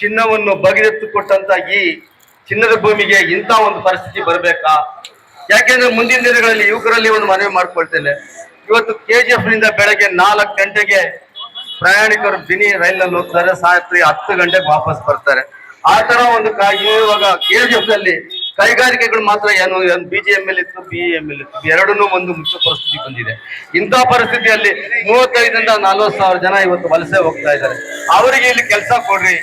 ಚಿನ್ನವನ್ನು ಬಗೆದೆತ್ತು ಕೊಟ್ಟಂತ ಈ ಚಿನ್ನದ ಭೂಮಿಗೆ ಇಂಥ ಒಂದು ಪರಿಸ್ಥಿತಿ ಬರಬೇಕಾ? ಯಾಕೆಂದ್ರೆ ಮುಂದಿನ ದಿನಗಳಲ್ಲಿ ಯುವಕರಲ್ಲಿ ಒಂದು ಮನವಿ ಮಾಡ್ಕೊಳ್ತೇನೆ. ಇವತ್ತು KGF ನಿಂದ ಬೆಳಗ್ಗೆ 4 ಗಂಟೆಗೆ ಪ್ರಯಾಣಿಕರು ದಿನಿ ರೈಲ್ನಲ್ಲಿ ಹೋಗ್ತಾರೆ, ರಾತ್ರಿ 10 ಗಂಟೆಗೆ ವಾಪಸ್ ಬರ್ತಾರೆ. ಆ ತರ ಒಂದು ಇವಾಗ KGF ನಲ್ಲಿ ಕೈಗಾರಿಕೆಗಳು ಮಾತ್ರ ಏನು BGML ಇತ್ತು, BEML ಇತ್ತು, ಎರಡನ್ನೂ ಒಂದು ಮುಚ್ಚೋ ಪರಿಸ್ಥಿತಿ ಬಂದಿದೆ. ಇಂಥ ಪರಿಸ್ಥಿತಿಯಲ್ಲಿ 35ರಿಂದ 40 ಸಾವಿರ ಜನ ಇವತ್ತು ವಲಸೆ ಹೋಗ್ತಾ ಇದ್ದಾರೆ. ಅವರಿಗೆ ಇಲ್ಲಿ ಕೆಲಸ ಕೊಡ್ರಿ,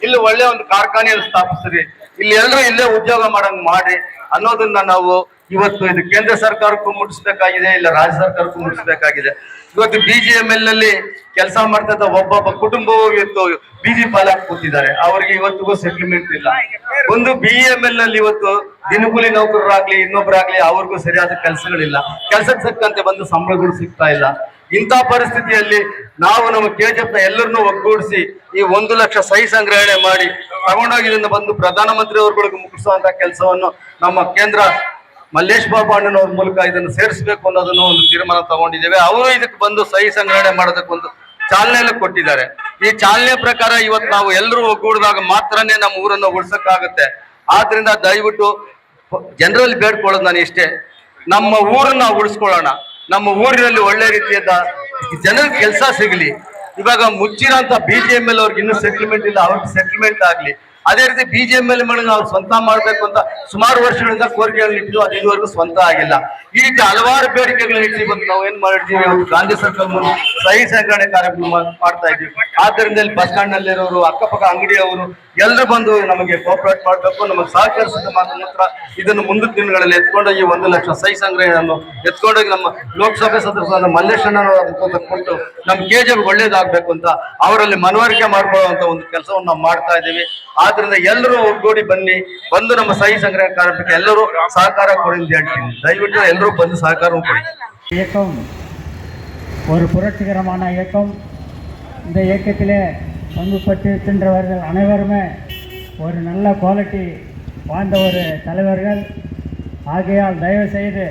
ಇಲ್ಲಿ ಒಳ್ಳೆ ಒಂದು ಕಾರ್ಖಾನೆಯನ್ನು ಸ್ಥಾಪಿಸ್ರಿ, ಇಲ್ಲಿ ಎಲ್ಲರೂ ಇಲ್ಲೇ ಉದ್ಯೋಗ ಮಾಡಂಗ್ ಮಾಡಿ ಅನ್ನೋದನ್ನ ನಾವು ಇವತ್ತು ಇದು ಕೇಂದ್ರ ಸರ್ಕಾರಕ್ಕೂ ಮುಟ್ಟಿಸ್ಬೇಕಾಗಿದೆ, ಇಲ್ಲ ರಾಜ್ಯ ಸರ್ಕಾರಕ್ಕೂ ಮುಟ್ಟಿಸ್ಬೇಕಾಗಿದೆ. ಇವತ್ತು BGML ನಲ್ಲಿ ಕೆಲಸ ಮಾಡ್ತಾ ಇದ್ದ ಒಬ್ಬೊಬ್ಬ ಕುಟುಂಬವು ಇವತ್ತು ಬೀದಿ ಪಾಲಾಗಿ ಕೂತಿದ್ದಾರೆ. ಅವರಿಗೆ ಇವತ್ತಿಗೂ ಸೆಟ್ಲ್ಮೆಂಟ್ ಇಲ್ಲ. ಒಂದು BML ನಲ್ಲಿ ಇವತ್ತು ದಿನಗೂಲಿ ನೌಕರರಾಗ್ಲಿ ಇನ್ನೊಬ್ಬರಾಗ್ಲಿ ಅವ್ರಿಗೂ ಸರಿಯಾದ ಕೆಲಸಗಳಿಲ್ಲ, ಕೆಲಸಕ್ಕೆ ತಕ್ಕಂತೆ ಬಂದು ಸಂಬಳಗಳು ಸಿಗ್ತಾ ಇಲ್ಲ. ಇಂಥ ಪರಿಸ್ಥಿತಿಯಲ್ಲಿ ನಾವು ನಮ್ಮ KGF ನ ಎಲ್ಲರನ್ನೂ ಒಗ್ಗೂಡಿಸಿ ಈ 1 ಲಕ್ಷ ಸಹಿ ಸಂಗ್ರಹಣೆ ಮಾಡಿ ತಗೊಂಡೋಗಿ ಇದನ್ನ ಬಂದು ಪ್ರಧಾನಮಂತ್ರಿ ಅವರುಗಳಿಗೆ ಮುಗಿಸುವಂತ ಕೆಲಸವನ್ನು ನಮ್ಮ ಕೇಂದ್ರ ಮಲ್ಲೇಶ್ ಬಾಬು ಅಣ್ಣನವ್ರ ಮೂಲಕ ಇದನ್ನು ಸೇರಿಸಬೇಕು ಅನ್ನೋದನ್ನು ಒಂದು ತೀರ್ಮಾನ ತಗೊಂಡಿದ್ದೇವೆ. ಅವರು ಇದಕ್ಕೆ ಬಂದು ಸಹಿ ಸಂಗ್ರಹಣೆ ಮಾಡೋದಕ್ಕೊಂದು ಚಾಲನೆ ಕೊಟ್ಟಿದ್ದಾರೆ. ಈ ಚಾಲನೆ ಪ್ರಕಾರ ಇವತ್ತು ನಾವು ಎಲ್ಲರೂ ಒಗ್ಗೂಡಿದಾಗ ಮಾತ್ರನೇ ನಮ್ಮ ಊರನ್ನು ಉಳಿಸಕ್ಕಾಗತ್ತೆ. ಆದ್ರಿಂದ ದಯವಿಟ್ಟು ಜನರಲ್ಲಿ ಬೇಡ್ಕೊಳ್ಳೋದು ನಾನು ಇಷ್ಟೇ, ನಮ್ಮ ಊರನ್ನ ಉಳಿಸ್ಕೊಳ್ಳೋಣ. ನಮ್ಮ ಊರಿನಲ್ಲಿ ಒಳ್ಳೆ ರೀತಿಯಾದ ಜನರಿಗೆ ಕೆಲಸ ಸಿಗಲಿ. ಇವಾಗ ಮುಚ್ಚಿರೋಂಥ BGML ಅವ್ರಿಗೆ ಇನ್ನೂ ಸೆಟ್ಲ್ಮೆಂಟ್ ಇಲ್ಲ, ಅವ್ರಿಗೆ ಸೆಟ್ಲ್ಮೆಂಟ್ ಆಗ್ಲಿ. ಅದೇ ರೀತಿ BGML ಅವ್ರು ಸ್ವಂತ ಮಾಡ್ಬೇಕು ಅಂತ ಸುಮಾರು ವರ್ಷಗಳಿಂದ ಕೋರಿಕೆಗಳನ್ನ ಇಟ್ಟು ಅದು ಇದುವರೆಗೂ ಸ್ವಂತ ಆಗಿಲ್ಲ. ಈ ರೀತಿ ಹಲವಾರು ಬೇಡಿಕೆಗಳನ್ನ ಇಟ್ಟು ಇವತ್ತು ನಾವು ಏನ್ ಮಾಡಿರ್ತೀವಿ, ಗಾಂಧಿ ಸರ್ಕಲ್ ಸಹಿ ಸಂಗ್ರಹಣೆ ಕಾರ್ಯಕ್ರಮ ಮಾಡ್ತಾ ಇದ್ದೀವಿ. ಆದ್ದರಿಂದ ಇಲ್ಲಿ ಬಸ್ ಸ್ಟ್ಯಾಂಡ್ ನಲ್ಲಿರೋರು, ಅಕ್ಕಪಕ್ಕ ಅಂಗಡಿಯವರು ಎಲ್ಲರೂ ಬಂದು ನಮಗೆ ಕೋಆಪರೇಟ್ ಮಾಡಬೇಕು, ನಮಗೆ ಸಹಕರಿಸಿದ ಮಾತ್ರ ಇದನ್ನು ಮುಂದಿನ ದಿನಗಳಲ್ಲಿ ಎತ್ಕೊಂಡೋಗಿ 1 ಲಕ್ಷ ಸಹಿ ಸಂಗ್ರಹಣೆಯನ್ನು ಎತ್ಕೊಂಡೋಗಿ ನಮ್ಮ ಲೋಕಸಭೆ ಸದಸ್ಯರಾದ ಮಲ್ಲೇಶ್ ಅಣ್ಣನವರ ಕೊಟ್ಟು ನಮ್ಮ KGF ಒಳ್ಳೇದಾಗಬೇಕು ಅಂತ ಅವರಲ್ಲಿ ಮನವರಿಕೆ ಮಾಡ್ಕೊಳ್ಳುವಂತ ಒಂದು ಕೆಲಸವನ್ನು ನಾವು ಮಾಡ್ತಾ ಇದ್ದೀವಿ. ಆದ್ರಿಂದ ಎಲ್ಲರೂ ಒಗ್ಗೂಡಿ ಬಂದು ನಮ್ಮ ಸಹಿ ಸಂಗ್ರಹ ಕಾರ್ಯಕ್ಕೆ ಎಲ್ಲರೂ ಸಹಕಾರ ಕೊಡಿ ಅಂತ ಹೇಳ್ತೀನಿ. ದಯವಿಟ್ಟು ಎಲ್ಲರೂ ಬಂದು சககார கொடி. இயக்கம் ஒரு புரட்சிகரமான இயக்கம். இந்த இயக்கத்திலே பங்கு பெற்றிருக்கின்றவர்கள் அனைவருமே ஒரு நல்ல குவாலிட்டி வாழ்ந்த ஒரு தலைவர்கள். ஆகையால் தயவு செய்து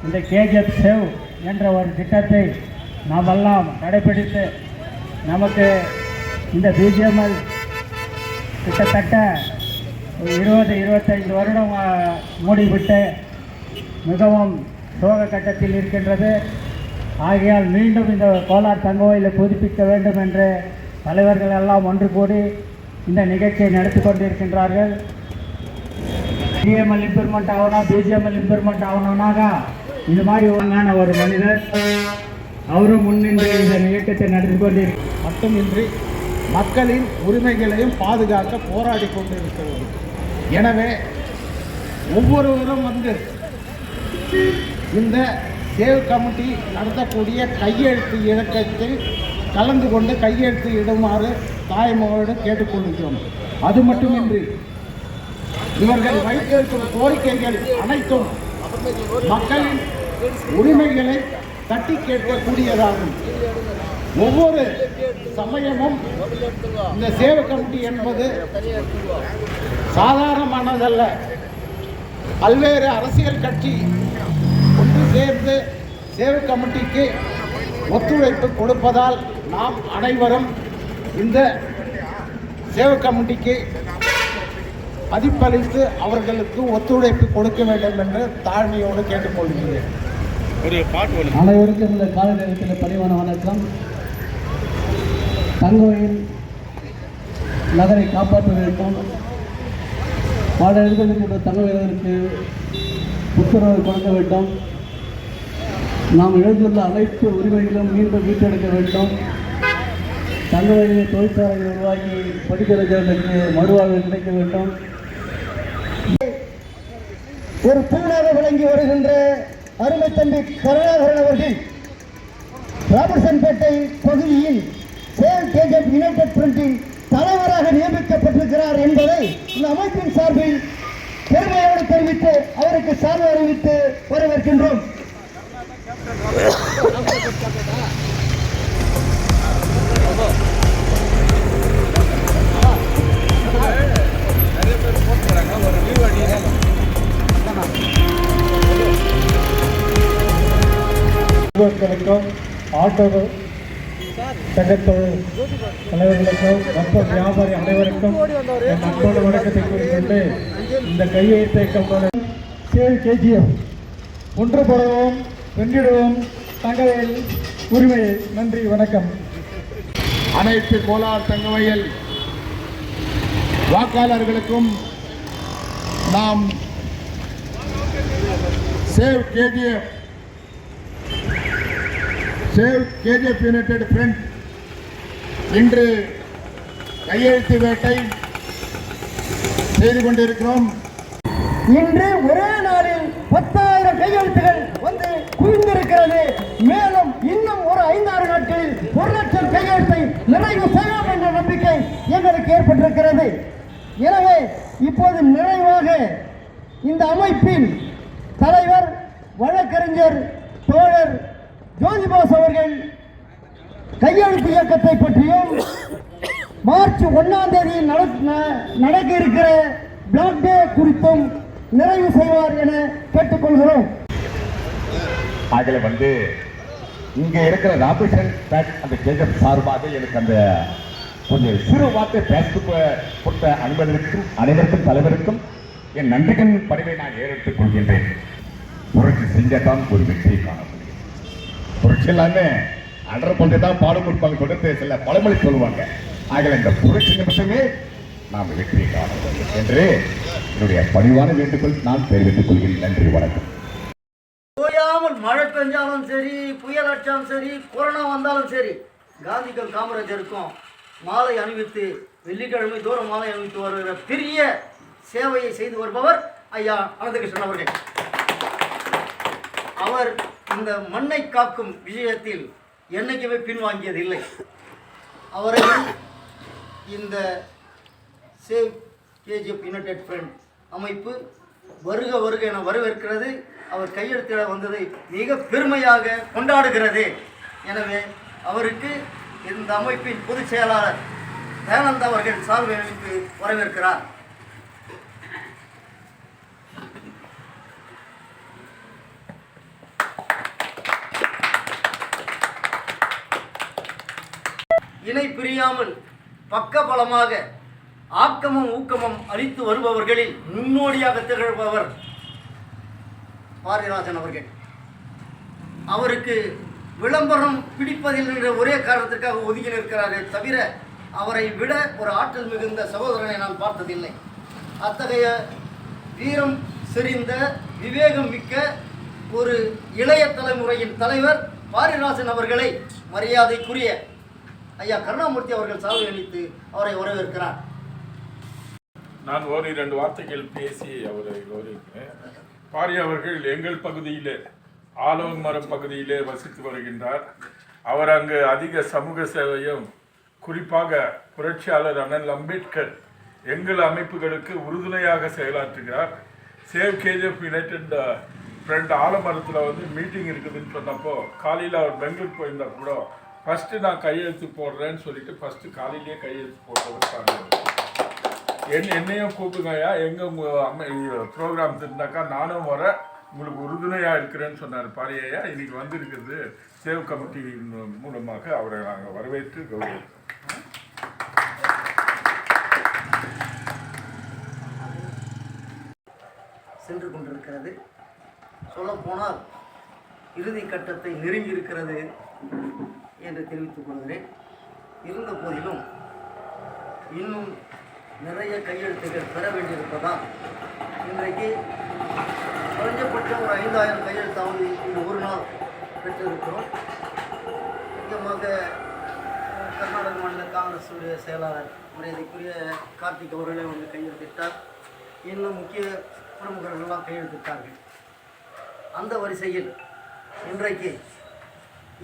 இந்த KGF சேவ் என்ற ஒரு திட்டத்தை நாம் எல்லாம் கடைபிடித்து நமக்கு இந்த BGML கிட்டத்தட்ட 20-25 வருடம் மூடிவிட்டு மிகவும் சோக கட்டத்தில் இருக்கின்றது. ஆகையால் மீண்டும் இந்த கோலார் தங்கோயிலை புதுப்பிக்க வேண்டும் என்று தலைவர்கள் எல்லாம் ஒன்று கூடி இந்த நிகழ்ச்சியை நடத்தி கொண்டிருக்கின்றார்கள். BGML இம்ப்ரூவ்மெண்ட் ஆகணும், BGML இம்ப்ரூவ்மெண்ட் ஆகணும்னாக இது மாதிரி ஒழுங்கான ஒரு மனிதர் அவரும் முன்னின்று இந்த இயக்கத்தை நடத்தி கொண்டிருக்கிறார். மட்டுமின்றி மக்களின் உரிமைகளையும் பாதுகாக்க போராடி கொண்டிருக்கிறது. எனவே ஒவ்வொருவரும் இந்த சேவ் கமிட்டி நடத்தக்கூடிய கையெழுத்து இயக்கத்தில் கலந்து கொண்டு கையெழுத்து இடுமாறு தாய்மோடு கேட்டுக்கொள்கிறோம். அது மட்டுமின்றி இவர்கள் வைத்திருக்கும் கோரிக்கைகள் அனைத்தும் மக்களின் உரிமைகளை தட்டி கேட்கக்கூடியதாகும். ஒவ்வொரு சமயமும் இந்த சேவ் கமிட்டி என்பது சாதாரணமானதல்ல. பல்வேறு அரசியல் கட்சி ஒன்று சேர்ந்து சேவ் கமிட்டிக்கு ஒத்துழைப்பு கொடுப்பதால் நாம் அனைவரும் இந்த சேவ் கமிட்டிக்கு மதிப்பளித்து அவர்களுக்கு ஒத்துழைப்பு கொடுக்க வேண்டும் என்று தாழ்மையோடு கேட்டுக்கொள்கிறேன். அனைவருக்கும் இந்த காலை நேரத்தில் பணிவான வணக்கம். தங்கோயில் நகரை காப்பாற்ற வேண்டும், வாழ இருக்கின்ற தங்க வீரர்களுக்கு உத்தரவு கொடுக்க வேண்டும், நாம் எழுந்துள்ள அனைத்து உரிமைகளும் மீண்டும் மீட்டெடுக்க வேண்டும், தங்க வயலில் தொழிற்சாலைகளை உருவாக்கி படிக்கிறவர்களுக்கு மறுவாழ்வு கிடைக்க வேண்டும். ஒரு தூணாக விளங்கி வருகின்ற அருமை தம்பி கருணாகரன் அவர்கள் ராபர்சன்பேட்டை பகுதியில் சேவ் KGF யுனைடெட் ஃப்ரண்டின் தலைவராக நியமிக்கப்பட்டிருக்கிறார் என்பதை இந்த அமைப்பின் சார்பில் பெருமையோடு தெரிவித்து அவருக்கு சார்பு அறிவித்து வரவேற்கின்றோம். ஆட்டோ சங்கத்தொழில் தலைவர்களுக்கும் மொத்த வியாபாரி அனைவருக்கும் என் அன்போடு வணக்கத்தை கூறிக்கொண்டு இந்த கையெழுத்தை சேவ் KGF ஒன்றுபடுவோம், வென்றிடுவோம் தங்கவயல் உரிமையை. நன்றி, வணக்கம். அனைத்து கோலார் தங்கவயல் வாக்காளர்களுக்கும் நாம் சேவ் KGF யுனைடெட் ஃப்ரண்ட் இன்று கையெழுத்து வேட்டை செய்து கொண்டிருக்கிறோம். இன்று ஒரே நாளில் 10,000 கையெழுத்துகள் வந்து குவிந்திருக்கிறது. மேலும் இன்னும் ஒரு 5-6 நாட்களில் 1,00,000 கையெழுத்தை நிறைவு செய்வோம் என்ற நம்பிக்கை எங்களுக்கு ஏற்பட்டிருக்கிறது. எனவே இப்போது நிறைவாக இந்த அமைப்பின் தலைவர் வழக்கறிஞர் தோழர் ஜோதிபாஸ் அவர்கள் கையெழுத்து இயக்கத்தை பற்றியும் மார்ச் 1ஆம் தேதி நடக்க இருக்கிற பிளாக் டே குறித்தும் நிறைவு செய்வார் என கேட்டுக்கொள்கிறோம். அதில் இங்க இருக்கிற ராபிஷன் பேட் அந்த கேஜப் சார்பாக எனக்கு அந்த கொஞ்சம் சிறு வார்த்தை பேசுக்கு கொடுத்த அனைவருக்கும் தலைவருக்கும் என் நன்றிகள் பணிவை நான் ஏறெடுத்துக் கொள்கின்றேன். புரட்சி செஞ்சதான் ஒரு வெற்றியை காண முடியும். புரட்சி எல்லாமே அடர் கொண்டு தான் பாடம் கொடுப்பாங்க கொடுத்து சில பழமொழி சொல்லுவாங்க. ஆகல இந்த புரட்சி நிமிஷமே நாம் வெற்றியை காண முடியும் என்று என்னுடைய பணிவான வேண்டுகோள் நான் தெரிவித்துக் கொள்கிறேன். நன்றி, வணக்கம். ஓயாமல் மழை பெஞ்சாலும் சரி, புயல் அடிச்சாலும் சரி, கொரோனா வந்தாலும் சரி, காந்திக்கும் காமராஜருக்கும் மாலை அணிவித்து வெள்ளிக்கிழமை தூரம் மாலை அணிவித்து வருகிற பெரிய சேவையை செய்து வருபவர் ஐயா அனந்தகிருஷ்ணன் அவர்கள். அவர் இந்த மண்ணை காக்கும் விஷயத்தில் என்னைக்குமே பின்வாங்கியதில்லை. அவரை இந்த சேவ் கேஜிஎஃப் யுனைடெட் ஃப்ரண்ட் அமைப்பு வருக வருக என வரவேற்கிறது. அவர் கையெழுத்திட வந்ததை மிக பெருமையாக கொண்டாடுகிறது. எனவே அவருக்கு இந்த அமைப்பின் பொதுச் செயலாளர் தயானந்த் அவர்கள் சார்பை அளித்து வரவேற்கிறார். இணை பிரியாமல் பக்கபலமாக ஆக்கமும் ஊக்கமும் அளித்து வருபவர்களில் முன்னோடியாக திகழ்பவர் பாரிராஜன் அவர்கள். அவருக்கு விளம்பரம் பிடிப்பதில் என்ற ஒரே காரணத்திற்காக ஒதுங்கி நிற்கிறாரே தவிர அவரை விட ஒரு ஆற்றல் மிகுந்த சகோதரனை நான் பார்த்ததில்லை. அத்தகைய வீரம் செறிந்த விவேகம் மிக்க ஒரு இளைய தலைமுறையின் தலைவர் பாரிராஜன் அவர்களை மரியாதைக்குரிய ஐயா கருணாமூர்த்தி அவர்கள் சால்வை அளித்து அவரை வரவேற்கிறார். நான் ஒரு 2 வார்த்தைகள் பேசி அவரை கௌரவிக்கிறேன். பாரி அவர்கள் எங்கள் பகுதியிலே ஆலமரம் பகுதியிலே வசித்து வருகின்றார். அவர் அங்கு அதிக சமூக சேவையும் குறிப்பாக புரட்சியாளர் அண்ணல் அம்பேத்கர் எங்கள் அமைப்புகளுக்கு உறுதுணையாக செயலாற்றுகிறார். சேவ் கேஜிஎஃப் யுனைடெட் ஃப்ரண்ட் ஆலமரத்தில் மீட்டிங் இருக்குதுன்னு சொன்னப்போ காலையில் அவர் பெங்களூர் போயிருந்தா கூட ஃபஸ்ட்டு நான் கையெழுத்து போடுறேன்னு சொல்லிட்டு ஃபஸ்ட்டு காலையிலேயே கையெழுத்து போட்டவர் காலையில் என்னையும் கூப்பிடுங்கய்யா, எங்கே உங்கள் ப்ரோக்ராம் இருந்தாக்கா நானும் வர உங்களுக்கு உறுதுணையாக இருக்கிறேன்னு சொன்னார் பாரியையா. இன்னைக்கு வந்திருக்கிறது சேவ் கமிட்டி மூலமாக அவரை நாங்கள் வரவேற்று கௌரவிக்கிறோம். சென்று கொண்டிருக்கிறது. சொல்லப்போனால் இறுதி கட்டத்தை நெருங்கி இருக்கிறது என்று தெரிவித்துக் கொள்கிறேன். இருந்த போதிலும் இன்னும் நிறைய கையெழுத்துகள் பெற வேண்டியிருப்பதால் இன்றைக்கு குறைஞ்சபட்சம் ஒரு 5,000 கையெழுத்தாவது இந்த ஒரு நாள் பெற்றிருக்கிறோம். முக்கியமாக கர்நாடக மாநில காங்கிரஸுடைய செயலாளர் மரியாதைக்குரிய கார்த்திக் அவர்களே கையெழுத்திட்டார். இன்னும் முக்கிய பிரமுகர்கள்லாம் கையெழுத்திட்டார்கள். அந்த வரிசையில் இன்றைக்கு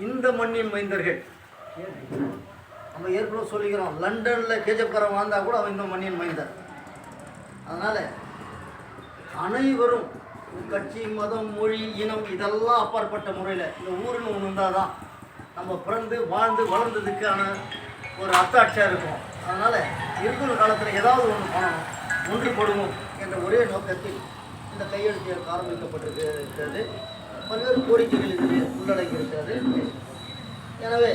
இந்த மண்ணின் மைந்தர்கள், நம்ம ஏற்கனவே சொல்லிக்கிறோம், லண்டனில் கேஜப்பரம் வாழ்ந்தால் கூட அவன் இந்த மண்ணின் மைந்தர். அதனால் அனைவரும் கட்சி, மதம், மொழி, இனம் இதெல்லாம் அப்பாற்பட்ட முறையில் இந்த ஊருன்னு ஒன்று இருந்தால் தான் நம்ம பிறந்து வாழ்ந்து வளர்ந்ததுக்கான ஒரு அத்தாட்சியாக இருக்கும். அதனால் இருக்கிற காலத்தில் ஏதாவது ஒன்று பண்ணணும், ஒன்றுபடுவோம் என்ற ஒரே நோக்கத்தில் இந்த கையெழுத்து இயக்கம் ஆரம்பிக்கப்பட்டிருக்கிறது. பல்வேறு கோரிக்கைகள் இதில் உள்ளடங்கி இருக்கிறது. எனவே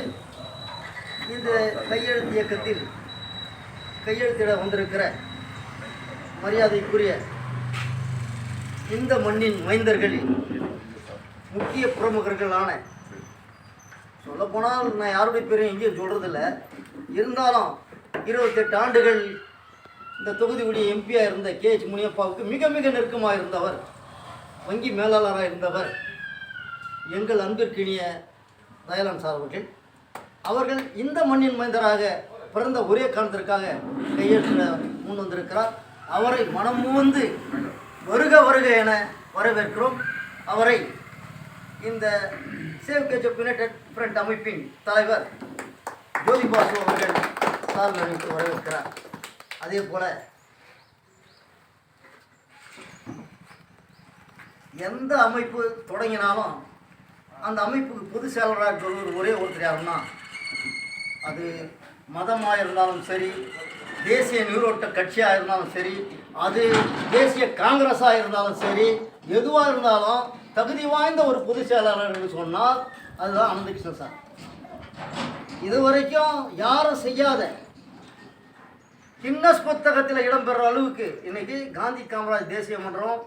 இந்த கையெழுத்து இயக்கத்தில் கையெழுத்திட வந்திருக்கிற மரியாதைக்குரிய இந்த மண்ணின் மைந்தர்களில் முக்கிய பிரமுகர்களான, சொல்லப்போனால் நான் யாருடைய பேரையும் எங்கேயும் சொல்கிறதில்ல, இருந்தாலும் 28 ஆண்டுகள் இந்த தொகுதியுடைய எம்பியாக இருந்த KH முனியப்பாவுக்கு மிக மிக நெருக்கமாக இருந்தவர், வங்கி மேலாளராக இருந்தவர் எங்கள் அன்பிற்கினிய தயாளன் சார் அவர்கள் இந்த மண்ணின் மைந்தராக பிறந்த ஒரே காரணத்திற்காக கையெழுத்திட முன் வந்திருக்கிறார். அவரை மனமூந்து வருக வருக என வரவேற்கிறோம். அவரை இந்த சேவ் கேஜப் யுனைடெட் ஃப்ரண்ட் அமைப்பின் தலைவர் ஜோதி பாசு அவர்கள் சார்பில் அளித்து வரவேற்கிறார். அதே போல எந்த அமைப்பு தொடங்கினாலும் அந்த அமைப்புக்கு பொதுச் செயலராக சொல்வது ஒரே ஒருத்தர் யாருன்னா அது மதமாக இருந்தாலும் சரி, தேசிய நீரோட்ட கட்சியாக இருந்தாலும் சரி, அது தேசிய காங்கிரஸாக இருந்தாலும் சரி, எதுவாக இருந்தாலும் தகுதி வாய்ந்த ஒரு பொதுச் செயலாளர் சொன்னால் அதுதான் அனந்தகிருஷ்ணன் சார். இதுவரைக்கும் யாரும் செய்யாத கின்னஸ் புத்தகத்தில் இடம்பெற அளவுக்கு இன்னைக்கு காந்தி காமராஜ் தேசிய மன்றம்